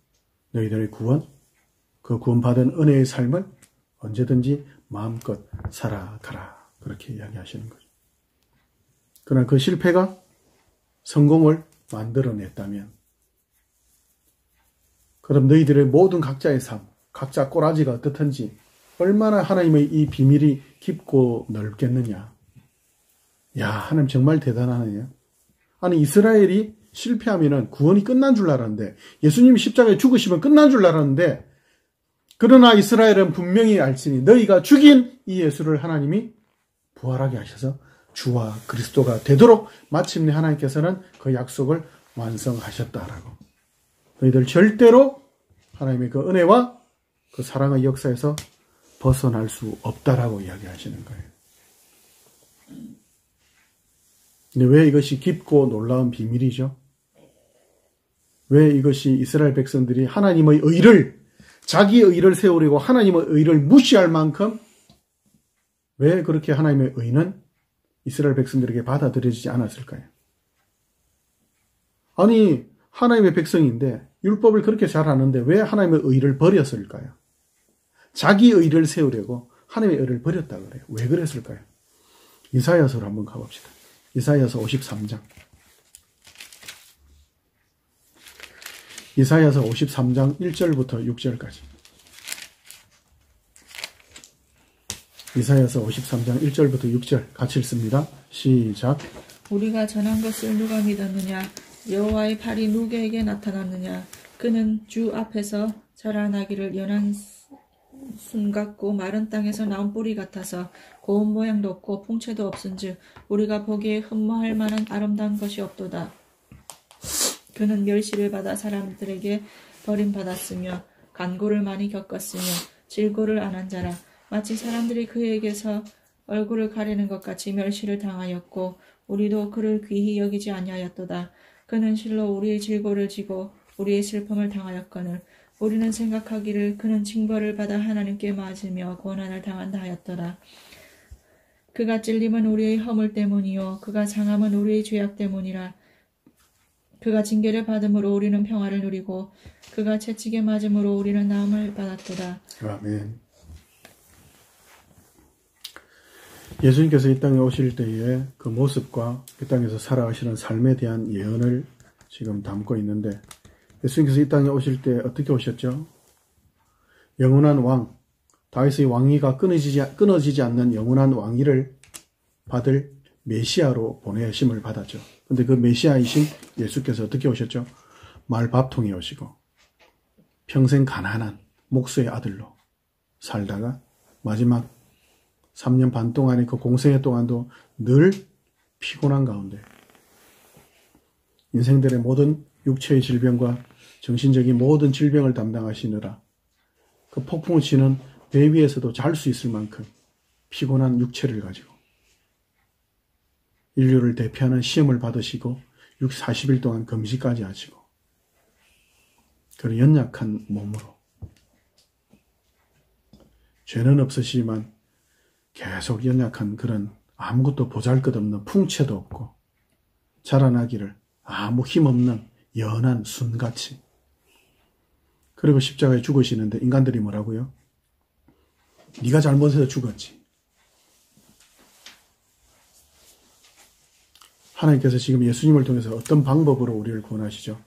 너희들의 구원, 그 구원받은 은혜의 삶을 언제든지 마음껏 살아가라. 그렇게 이야기하시는 거죠. 그러나 그 실패가 성공을 만들어냈다면 그럼 너희들의 모든 각자의 삶, 각자 꼬라지가 어떻든지 얼마나 하나님의 이 비밀이 깊고 넓겠느냐. 야, 하나님 정말 대단하네요. 아니 이스라엘이 실패하면은 구원이 끝난 줄 알았는데 예수님이 십자가에 죽으시면 끝난 줄 알았는데 그러나 이스라엘은 분명히 알지니 너희가 죽인 이 예수를 하나님이 부활하게 하셔서 주와 그리스도가 되도록 마침내 하나님께서는 그 약속을 완성하셨다라고. 너희들 절대로 하나님의 그 은혜와 그 사랑의 역사에서 벗어날 수 없다라고 이야기하시는 거예요. 근데 왜 이것이 깊고 놀라운 비밀이죠? 왜 이것이 이스라엘 백성들이 하나님의 의를, 자기의 의를 세우려고 하나님의 의를 무시할 만큼 왜 그렇게 하나님의 의는 이스라엘 백성들에게 받아들여지지 않았을까요? 아니 하나님의 백성인데 율법을 그렇게 잘 아는데 왜 하나님의 의를 버렸을까요? 자기 의를 세우려고 하나님의 의를 버렸다 그래요. 왜 그랬을까요? 이사야서로 한번 가봅시다. 이사야서 53장. 이사야서 53장 1절부터 6절까지. 이사야서 53장 1절부터 6절 같이 읽습니다. 시작.
우리가 전한 것을 누가 믿었느냐? 여호와의 팔이 누구에게 나타났느냐? 그는 주 앞에서 자라나기를 연한 순 같고 마른 땅에서 나온 뿌리 같아서 고운 모양도 없고 풍채도 없은즉 우리가 보기에 흠모할 만한 아름다운 것이 없도다. 그는 멸시를 받아 사람들에게 버림받았으며 간고를 많이 겪었으며 질고를 안 한 자라. 마치 사람들이 그에게서 얼굴을 가리는 것 같이 멸시를 당하였고 우리도 그를 귀히 여기지 아니하였도다. 그는 실로 우리의 질고를 지고 우리의 슬픔을 당하였거늘 우리는 생각하기를 그는 징벌을 받아 하나님께 맞으며 고난을 당한다 하였더라. 그가 찔림은 우리의 허물 때문이요 그가 상함은 우리의 죄악 때문이라. 그가 징계를 받음으로 우리는 평화를 누리고 그가 채찍에 맞음으로 우리는 나음을 받았도다.
아멘. 예수님께서 이 땅에 오실 때의 그 모습과 이 땅에서 살아가시는 삶에 대한 예언을 지금 담고 있는데, 예수님께서 이 땅에 오실 때 어떻게 오셨죠? 영원한 왕, 다윗의 왕위가 끊어지지 않는 영원한 왕위를 받을 메시아로 보내심을 받았죠. 근데 그 메시아이신 예수께서 어떻게 오셨죠? 말밥통에 오시고 평생 가난한 목수의 아들로 살다가 마지막 3년 반 동안의 그 공생애 동안도 늘 피곤한 가운데 인생들의 모든 육체의 질병과 정신적인 모든 질병을 담당하시느라 그 폭풍을 치는 배 위에서도 잘 수 있을 만큼 피곤한 육체를 가지고 인류를 대표하는 시험을 받으시고 40일 동안 금식까지 하시고 그런 연약한 몸으로 죄는 없으시지만 계속 연약한 그런 아무것도 보잘것없는 풍채도 없고 자라나기를 아무 힘없는 연한 순같이, 그리고 십자가에 죽으시는데 인간들이 뭐라고요? 네가 잘못해서 죽었지. 하나님께서 지금 예수님을 통해서 어떤 방법으로 우리를 구원하시죠?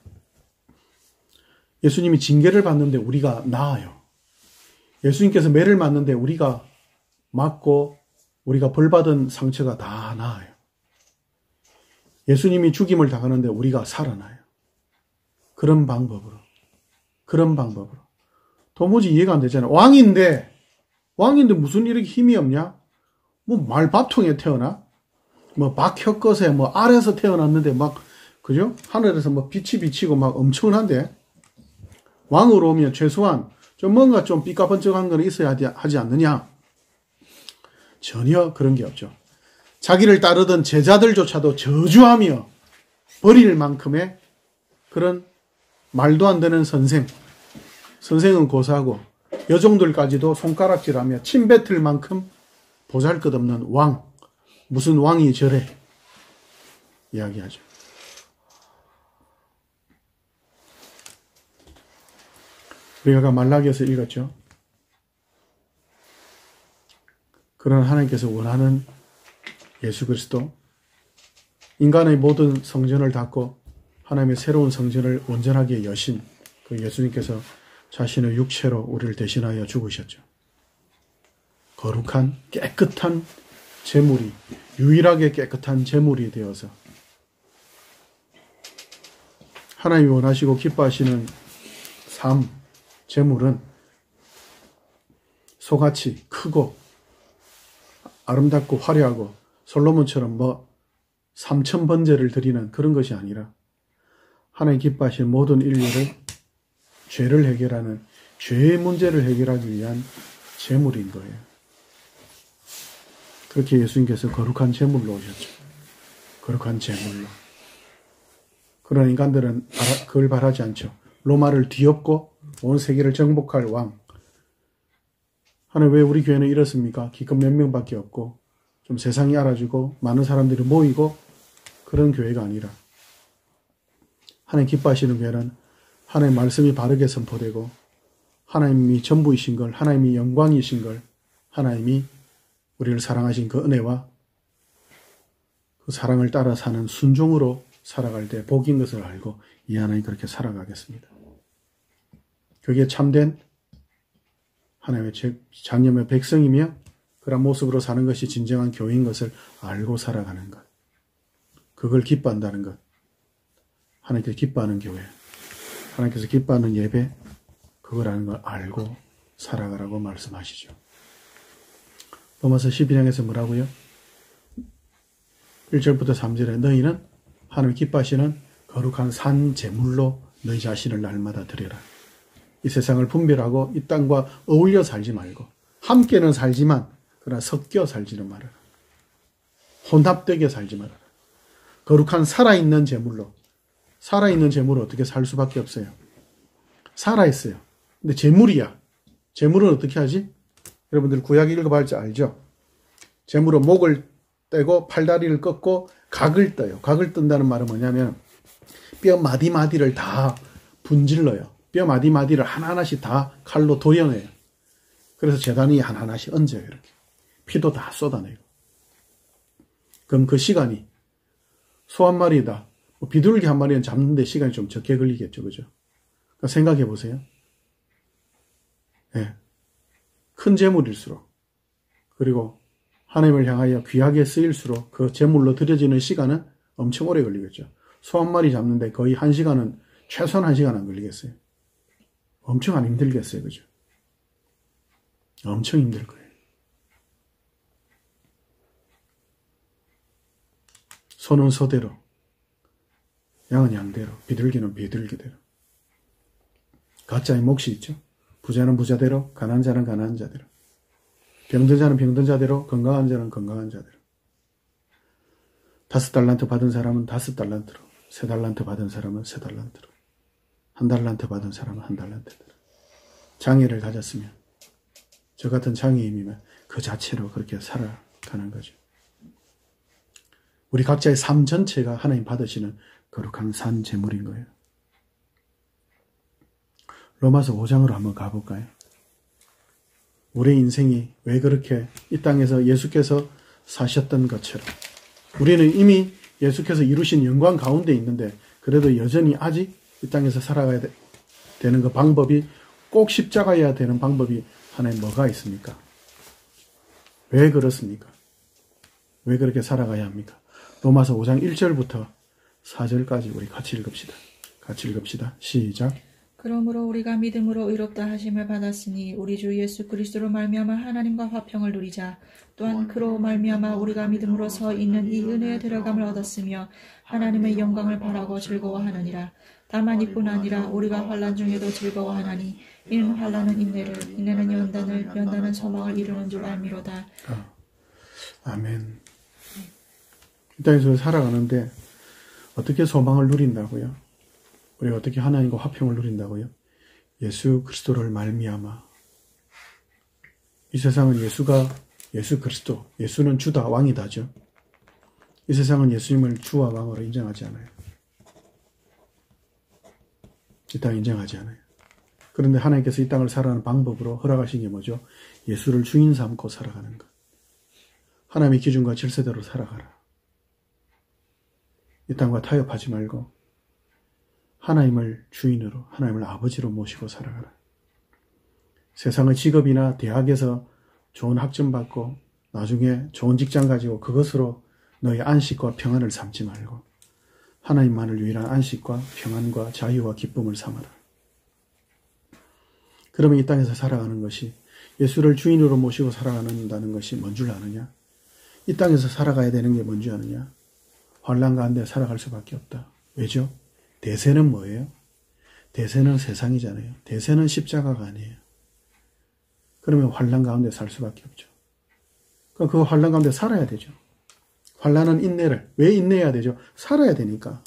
예수님이 징계를 받는데 우리가 나아요. 예수님께서 매를 맞는데 우리가 맞고 우리가 벌받은 상처가 다 나아요. 예수님이 죽임을 당하는데 우리가 살아나요. 그런 방법으로. 도무지 이해가 안 되잖아요. 왕인데 무슨 이렇게 힘이 없냐? 뭐 말밥통에 태어나? 뭐 박혀것에 뭐 알에서 태어났는데 막, 그죠? 하늘에서 뭐 빛이 비치고 막 엄청난데? 왕으로 오면 최소한 좀 뭔가 좀 삐까번쩍한 건 있어야 하지 않느냐? 전혀 그런 게 없죠. 자기를 따르던 제자들조차도 저주하며 버릴 만큼의 그런 말도 안 되는 선생은 고사하고 여종들까지도 손가락질하며 침뱉을 만큼 보잘것없는 왕, 무슨 왕이 저래 이야기하죠. 우리가 아까 말라기에서 읽었죠. 그러나 하나님께서 원하는 예수 그리스도, 인간의 모든 성전을 닫고 하나님의 새로운 성전을 온전하게 여신 그 예수님께서 자신의 육체로 우리를 대신하여 죽으셨죠. 거룩한 깨끗한 제물이, 유일하게 깨끗한 제물이 되어서 하나님이 원하시고 기뻐하시는 삶, 제물은 소같이 크고 아름답고 화려하고 솔로몬처럼 뭐 3000번제를 드리는 그런 것이 아니라 하나님 기뻐하시는 모든 인류를 죄를 해결하는, 죄의 문제를 해결하기 위한 제물인 거예요. 그렇게 예수님께서 거룩한 제물로 오셨죠. 거룩한 제물로. 그러나 인간들은 그걸 바라지 않죠. 로마를 뒤엎고 온 세계를 정복할 왕. 하나님 왜 우리 교회는 이렇습니까? 기껏 몇 명밖에 없고 좀 세상이 알아주고 많은 사람들이 모이고 그런 교회가 아니라 하나님 기뻐하시는 교회는 하나님 말씀이 바르게 선포되고 하나님이 전부이신 걸, 하나님이 영광이신 걸, 하나님이 우리를 사랑하신 그 은혜와 그 사랑을 따라 사는 순종으로 살아갈 때 복인 것을 알고 이 하나님 그렇게 살아가겠습니다. 그게 참된 하나님의 장념의 백성이며 그런 모습으로 사는 것이 진정한 교회인 것을 알고 살아가는 것. 그걸 기뻐한다는 것. 하나님께서 기뻐하는 교회. 하나님께서 기뻐하는 예배. 그거라는 걸 알고 살아가라고 말씀하시죠. 로마서 12장에서 뭐라고요? 1절부터 3절에 너희는 하나님 기뻐하시는 거룩한 산 제물로 너희 자신을 날마다 드려라. 이 세상을 분별하고 이 땅과 어울려 살지 말고 함께는 살지만 그러나 섞여 살지는 말아라. 혼합되게 살지 말아라. 거룩한 살아있는 제물로. 살아있는 제물을 어떻게 살 수밖에 없어요. 살아있어요. 근데 제물이야. 제물은 어떻게 하지? 여러분들 구약 읽어봐야지 알죠? 제물은 목을 떼고 팔다리를 꺾고 각을 떠요. 각을 뜬다는 말은 뭐냐면 뼈 마디마디를 다 분질러요. 뼈 마디마디를 하나하나씩 다 칼로 도려내요. 그래서 제단 위에 하나하나씩 얹어요. 이렇게. 피도 다 쏟아내고. 그럼 그 시간이 소 한 마리다. 비둘기 한 마리는 잡는데 시간이 좀 적게 걸리겠죠. 그죠? 그러니까 생각해 보세요. 네. 큰 제물일수록 그리고 하나님을 향하여 귀하게 쓰일수록 그 제물로 드려지는 시간은 엄청 오래 걸리겠죠. 소 한 마리 잡는데 거의 1시간은 최소한 1시간 안 걸리겠어요. 엄청 안 힘들겠어요. 그죠? 엄청 힘들 거예요. 소는 소대로, 양은 양대로, 비둘기는 비둘기대로. 가짜의 몫이 있죠. 부자는 부자대로, 가난한 자는 가난한 자대로. 병든 자는 병든 자대로, 건강한 자는 건강한 자대로. 5달란트 받은 사람은 5달란트로, 3달란트 받은 사람은 3달란트로, 1달란트 받은 사람은 1달란트대로. 장애를 가졌으면, 저 같은 장애인이면 그 자체로 그렇게 살아가는 거죠. 우리 각자의 삶 전체가 하나님 받으시는 거룩한 산 제물인 거예요. 로마서 5장으로 한번 가볼까요? 우리의 인생이 왜 그렇게 이 땅에서 예수께서 사셨던 것처럼 우리는 이미 예수께서 이루신 영광 가운데 있는데 그래도 여전히 아직 이 땅에서 살아가야 되는 그 방법이 꼭 십자가여야 되는 방법이 하나님 뭐가 있습니까? 왜 그렇습니까? 왜 그렇게 살아가야 합니까? 로마서 5장 1절부터 4절까지 우리 같이 읽읍시다. 같이 읽읍시다. 시작.
그러므로 우리가 믿음으로 의롭다 하심을 받았으니 우리 주 예수 그리스도로 말미암아 하나님과 화평을 누리자. 또한 그로 말미암아 우리가 믿음으로 서 있는 이 은혜에 들어감을 얻었으며 하나님의 영광을 바라고 즐거워하느니라. 다만 이뿐 아니라 우리가 환난 중에도 즐거워하나니 이는 환난은 인내를, 인내는 연단을, 연단은 소망을 이루는 줄 알미로다.
아멘. 이 땅에서 살아가는데 어떻게 소망을 누린다고요? 우리가 어떻게 하나님과 화평을 누린다고요? 예수 그리스도를 말미암아. 이 세상은 예수 그리스도, 예수는 주다 왕이다죠. 이 세상은 예수님을 주와 왕으로 인정하지 않아요. 이 땅 인정하지 않아요. 그런데 하나님께서 이 땅을 살아가는 방법으로 허락하신 게 뭐죠? 예수를 주인 삼고 살아가는 것. 하나님의 기준과 질서대로 살아가라. 이 땅과 타협하지 말고 하나님을 주인으로, 하나님을 아버지로 모시고 살아가라. 세상의 직업이나 대학에서 좋은 학점 받고 나중에 좋은 직장 가지고 그것으로 너의 안식과 평안을 삼지 말고 하나님만을 유일한 안식과 평안과 자유와 기쁨을 삼아라. 그러면 이 땅에서 살아가는 것이 예수를 주인으로 모시고 살아가는다는 것이 뭔 줄 아느냐? 이 땅에서 살아가야 되는 게 뭔지 아느냐? 환난 가운데 살아갈 수밖에 없다. 왜죠? 대세는 뭐예요? 대세는 세상이잖아요. 대세는 십자가가 아니에요. 그러면 환난 가운데 살 수밖에 없죠. 그럼 그 환난 가운데 살아야 되죠. 환난은 인내를. 왜 인내해야 되죠? 살아야 되니까.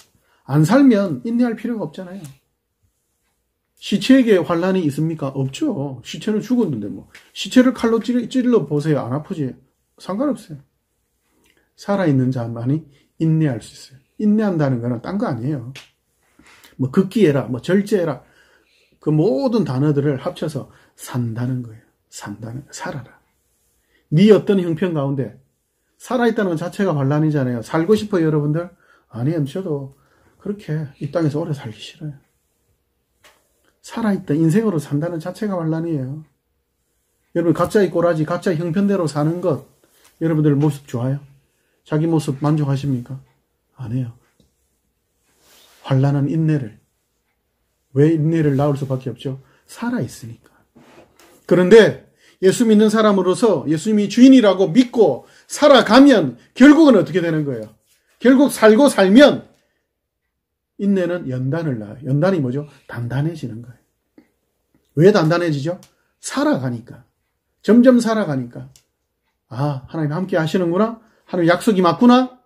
안 살면 인내할 필요가 없잖아요. 시체에게 환난이 있습니까? 없죠. 시체는 죽었는데 뭐. 시체를 칼로 찔러 보세요. 안 아프지? 상관없어요. 살아있는 자만이 인내할 수 있어요. 인내한다는 거는 딴 거 아니에요. 뭐 극기해라, 뭐 절제해라. 그 모든 단어들을 합쳐서 산다는 거예요. 살아라. 네 어떤 형편 가운데 살아있다는 것 자체가 환난이잖아요. 살고 싶어요, 여러분들? 아니요, 저도 그렇게 이 땅에서 오래 살기 싫어요. 살아있다, 인생으로 산다는 자체가 환난이에요. 여러분, 각자의 꼬라지, 각자의 형편대로 사는 것, 여러분들 모습 좋아요? 자기 모습 만족하십니까? 아니에요. 환난은 인내를. 왜 인내를 낳을 수밖에 없죠? 살아있으니까. 그런데 예수 믿는 사람으로서 예수님이 주인이라고 믿고 살아가면 결국은 어떻게 되는 거예요? 결국 살고 살면 인내는 연단을 낳아요. 연단이 뭐죠? 단단해지는 거예요. 왜 단단해지죠? 살아가니까. 점점 살아가니까. 아, 하나님 함께 하시는구나. 하나님 약속이 맞구나.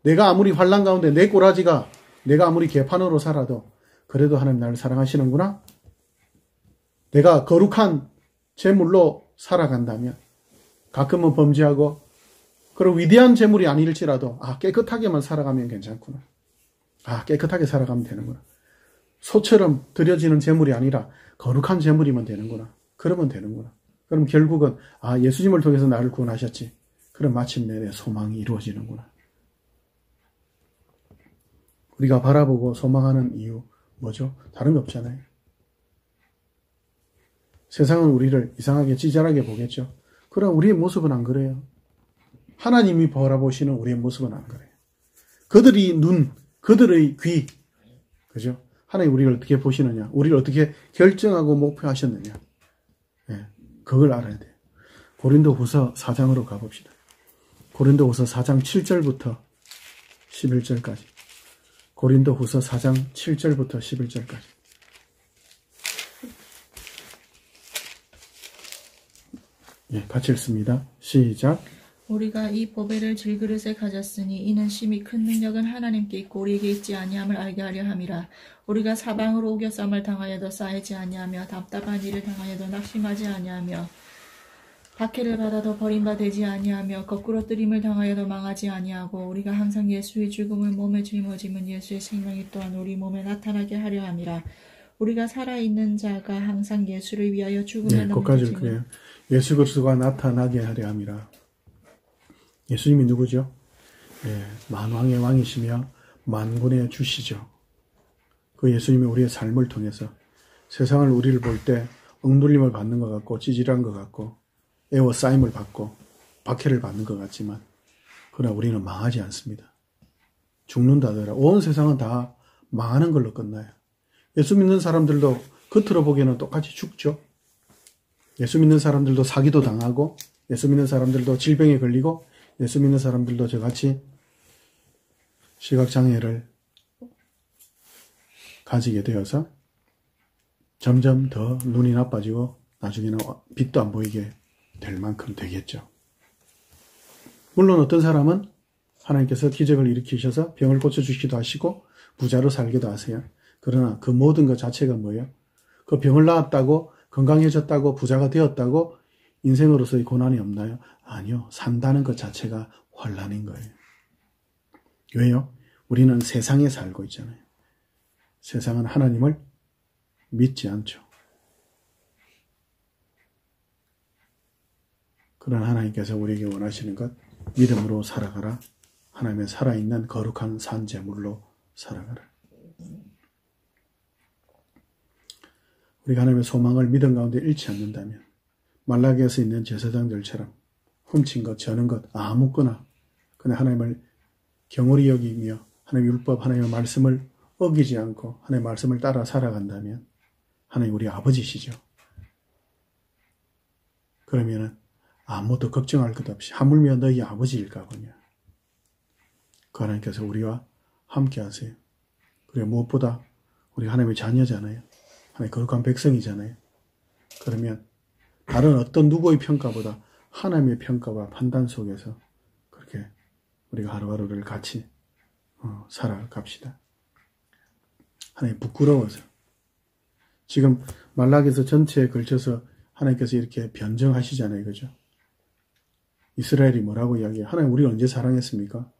내가 아무리 환난 가운데 내 꼬라지가 내가 아무리 개판으로 살아도 그래도 하나님 나를 사랑하시는구나. 내가 거룩한 재물로 살아간다면 가끔은 범죄하고 그리고 위대한 재물이 아닐지라도 깨끗하게만 살아가면 괜찮구나. 깨끗하게 살아가면 되는구나. 소처럼 드려지는 재물이 아니라 거룩한 재물이면 되는구나. 그러면 되는구나. 그럼 결국은 예수님을 통해서 나를 구원하셨지. 그럼 마침내 내 소망이 이루어지는구나. 우리가 바라보고 소망하는 이유 뭐죠? 다른 거 없잖아요. 세상은 우리를 이상하게 찌질하게 보겠죠. 그럼 우리의 모습은 안 그래요. 하나님이 바라보시는 우리의 모습은 안 그래요. 그들의 눈, 그들의 귀, 그죠? 하나님 우리를 어떻게 보시느냐, 우리를 어떻게 결정하고 목표하셨느냐, 그걸 알아야 돼요. 고린도후서 4장으로 가봅시다. 고린도후서 4장 7절부터 11절까지. 고린도후서 4장 7절부터 11절까지. 같이 읽습니다. 시작.
우리가 이 보배를 질그릇에 가졌으니 이는 심히 큰 능력은 하나님께 있고 우리에게 있지 아니함을 알게 하려 함이라. 우리가 사방으로 우겨쌈을 당하여도 쌓이지 아니하며 답답한 일을 당하여도 낙심하지 아니하며 박해를 받아도 버림받지 아니하며 거꾸로 뜨림을 당하여도 망하지 아니하고 우리가 항상 예수의 죽음을 몸에 짊어지면 예수의 생명이 또한 우리 몸에 나타나게 하려 함이라. 우리가 살아있는 자가 항상 예수를 위하여 죽음에 넘겨지면
예수 그리스도가 나타나게 하려 함이라. 예수님이 누구죠? 만왕의 왕이시며 만군의 주시죠. 그 예수님이 우리의 삶을 통해서 세상을 우리를 볼 때 억눌림을 받는 것 같고 찌질한 것 같고 애워싸임을 받고 박해를 받는 것 같지만 그러나 우리는 망하지 않습니다. 죽는다 하더라. 온 세상은 다 망하는 걸로 끝나요. 예수 믿는 사람들도 겉으로 보기에는 똑같이 죽죠. 예수 믿는 사람들도 사기도 당하고 예수 믿는 사람들도 질병에 걸리고 예수 믿는 사람들도 저같이 시각장애를 가지게 되어서 점점 더 눈이 나빠지고 나중에는 빛도 안 보이게 될 만큼 되겠죠. 물론 어떤 사람은 하나님께서 기적을 일으키셔서 병을 고쳐주시기도 하시고 부자로 살기도 하세요. 그러나 그 모든 것 자체가 뭐예요? 그 병을 나았다고 건강해졌다고 부자가 되었다고 인생으로서의 고난이 없나요? 아니요. 산다는 것 자체가 환난인 거예요. 왜요? 우리는 세상에 살고 있잖아요. 세상은 하나님을 믿지 않죠. 그러나 하나님께서 우리에게 원하시는 것, 믿음으로 살아가라. 하나님의 살아있는 거룩한 산재물로 살아가라. 우리가 하나님의 소망을 믿음 가운데 잃지 않는다면 말라기에서 있는 제사장들처럼 훔친 것, 저는 것, 아무거나 그냥 하나님을 경홀히 여기며 하나님의 율법, 하나님의 말씀을 어기지 않고 하나님의 말씀을 따라 살아간다면 하나님 우리 아버지시죠. 그러면은 아무것도 걱정할 것 없이 하물며 너희 아버지일까 보냐. 그 하나님께서 우리와 함께 하세요. 그리고 무엇보다 우리 하나님의 자녀잖아요. 하나님의 거룩한 백성이잖아요. 그러면 다른 어떤 누구의 평가보다 하나님의 평가와 판단 속에서 그렇게 우리가 하루하루를 같이 살아갑시다. 하나님 부끄러워서 지금 말라기서 전체에 걸쳐서 하나님께서 이렇게 변정하시잖아요. 그죠? 이스라엘이 뭐라고 이야기해요? 하나님 우리를 언제 사랑했습니까?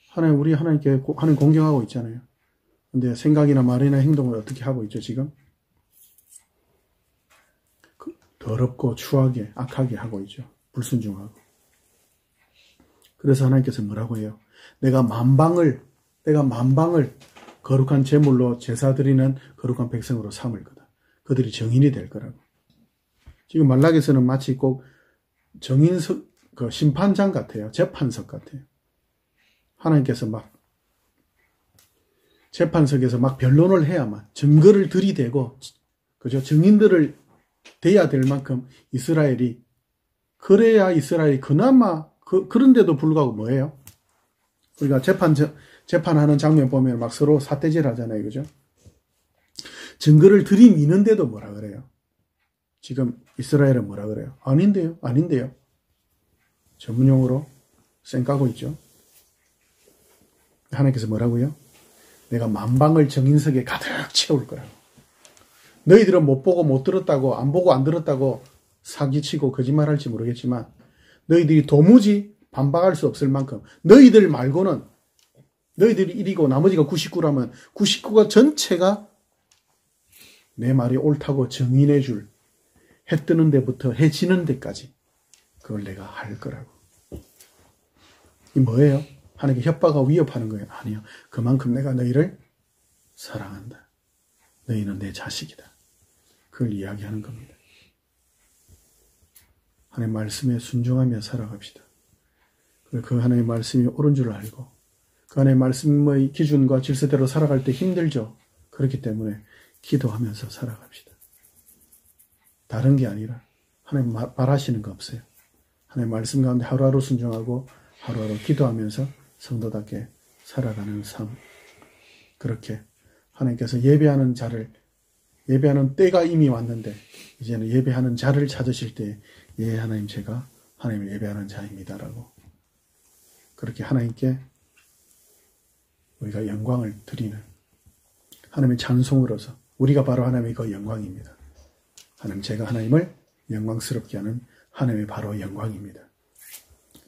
하나님 우리 하나님께 하나님 공경하고 있잖아요. 근데 생각이나 말이나 행동을 어떻게 하고 있죠 지금? 더럽고 추하게 악하게 하고 있죠. 불순종하고. 그래서 하나님께서 뭐라고 해요? 내가 만방을 거룩한 제물로 제사 드리는 거룩한 백성으로 삼을 거다. 그들이 정인이 될 거라고. 지금 말라기서는 마치 꼭 정인석, 그 심판장 같아요. 재판석 같아요. 하나님께서 막 재판석에서 막 변론을 해야만 증거를 들이대고, 그죠? 증인들을 돼야 될 만큼 이스라엘이, 그래야 이스라엘이 그나마, 그런데도 불구하고 뭐예요? 우리가 재판하는 장면 보면 막 서로 삿대질 하잖아요. 그죠? 증거를 들이미는데도 뭐라 그래요? 지금 이스라엘은 뭐라 그래요? 아닌데요? 전문용어로 쌩까고 있죠. 하나님께서 뭐라고요? 내가 만방을 정인석에 가득 채울 거라고. 너희들은 못 보고 못 들었다고, 안 보고 안 들었다고 사기치고 거짓말할지 모르겠지만 너희들이 도무지 반박할 수 없을 만큼 너희들 말고는, 너희들이 1이고 나머지가 99라면 99가 전체가 내 말이 옳다고 정인해 줄, 해 뜨는 데부터 해 지는 데까지 그걸 내가 할 거라고. 이 뭐예요? 하나님께 협박하고 위협하는 거예요? 아니요. 그만큼 내가 너희를 사랑한다. 너희는 내 자식이다. 그걸 이야기하는 겁니다. 하나님 말씀에 순종하며 살아갑시다. 그 하나님의 말씀이 옳은 줄 알고 그 하나님의 말씀의 기준과 질서대로 살아갈 때 힘들죠. 그렇기 때문에 기도하면서 살아갑시다. 다른 게 아니라 하나님 말하시는 거 없어요. 하나님 말씀 가운데 하루하루 순종하고 하루하루 기도하면서 성도답게 살아가는 삶. 그렇게 하나님께서 예배하는 자를, 예배하는 때가 이미 왔는데 이제는 예배하는 자를 찾으실 때, 예, 하나님, 제가 하나님을 예배하는 자입니다라고 그렇게 하나님께 우리가 영광을 드리는 하나님의 찬송으로서 우리가 바로 하나님의 그 영광입니다. 하나님, 제가 하나님을 영광스럽게 하는 하나님의 바로 영광입니다.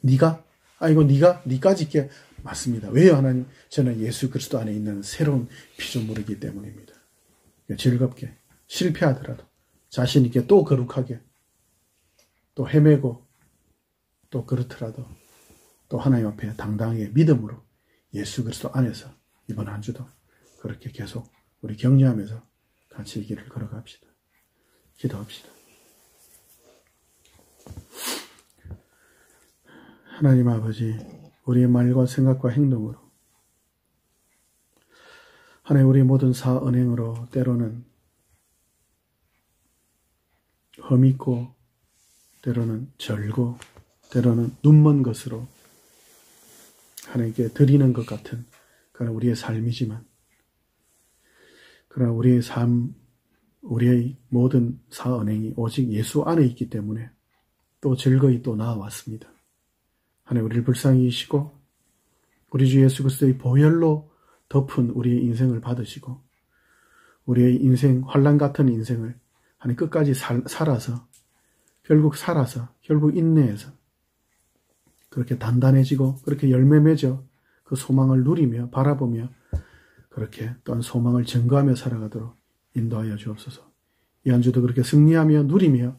네가, 아이고 네가, 네까지 있게 맞습니다. 왜요, 하나님? 저는 예수 그리스도 안에 있는 새로운 피조물이기 때문입니다. 즐겁게 실패하더라도 자신 있게 또 거룩하게 또 헤매고 또 그렇더라도 또 하나님 앞에 당당하게 믿음으로 예수 그리스도 안에서 이번 한 주도 그렇게 계속 우리 격려하면서 같이 이 길을 걸어갑시다. 기도합시다. 하나님 아버지, 우리의 말과 생각과 행동으로 하나님, 우리 모든 사언행으로 때로는 험있고 때로는 절고 때로는 눈먼 것으로 하나님께 드리는 것 같은 그런 우리의 삶이지만, 그러나 우리의 삶, 우리의 모든 사언행이 오직 예수 안에 있기 때문에 또 즐거이 또 나아왔습니다. 하나님, 우리를 불쌍히 여기시고 우리 주 예수 그리스도의 보혈로 덮은 우리의 인생을 받으시고 우리의 인생, 환난 같은 인생을 하나님 끝까지 살아서 결국 인내해서 그렇게 단단해지고 그렇게 열매 맺어 그 소망을 누리며 바라보며 그렇게 또한 소망을 증거하며 살아가도록 인도하여 주옵소서. 이 한 주도 그렇게 승리하며 누리며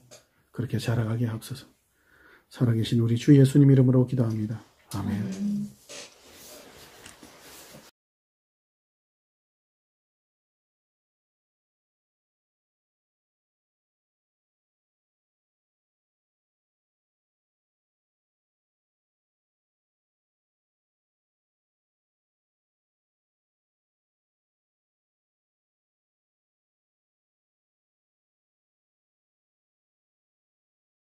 그렇게 자라가게 하옵소서. 살아계신 우리 주 예수님 이름으로 기도합니다. 아멘.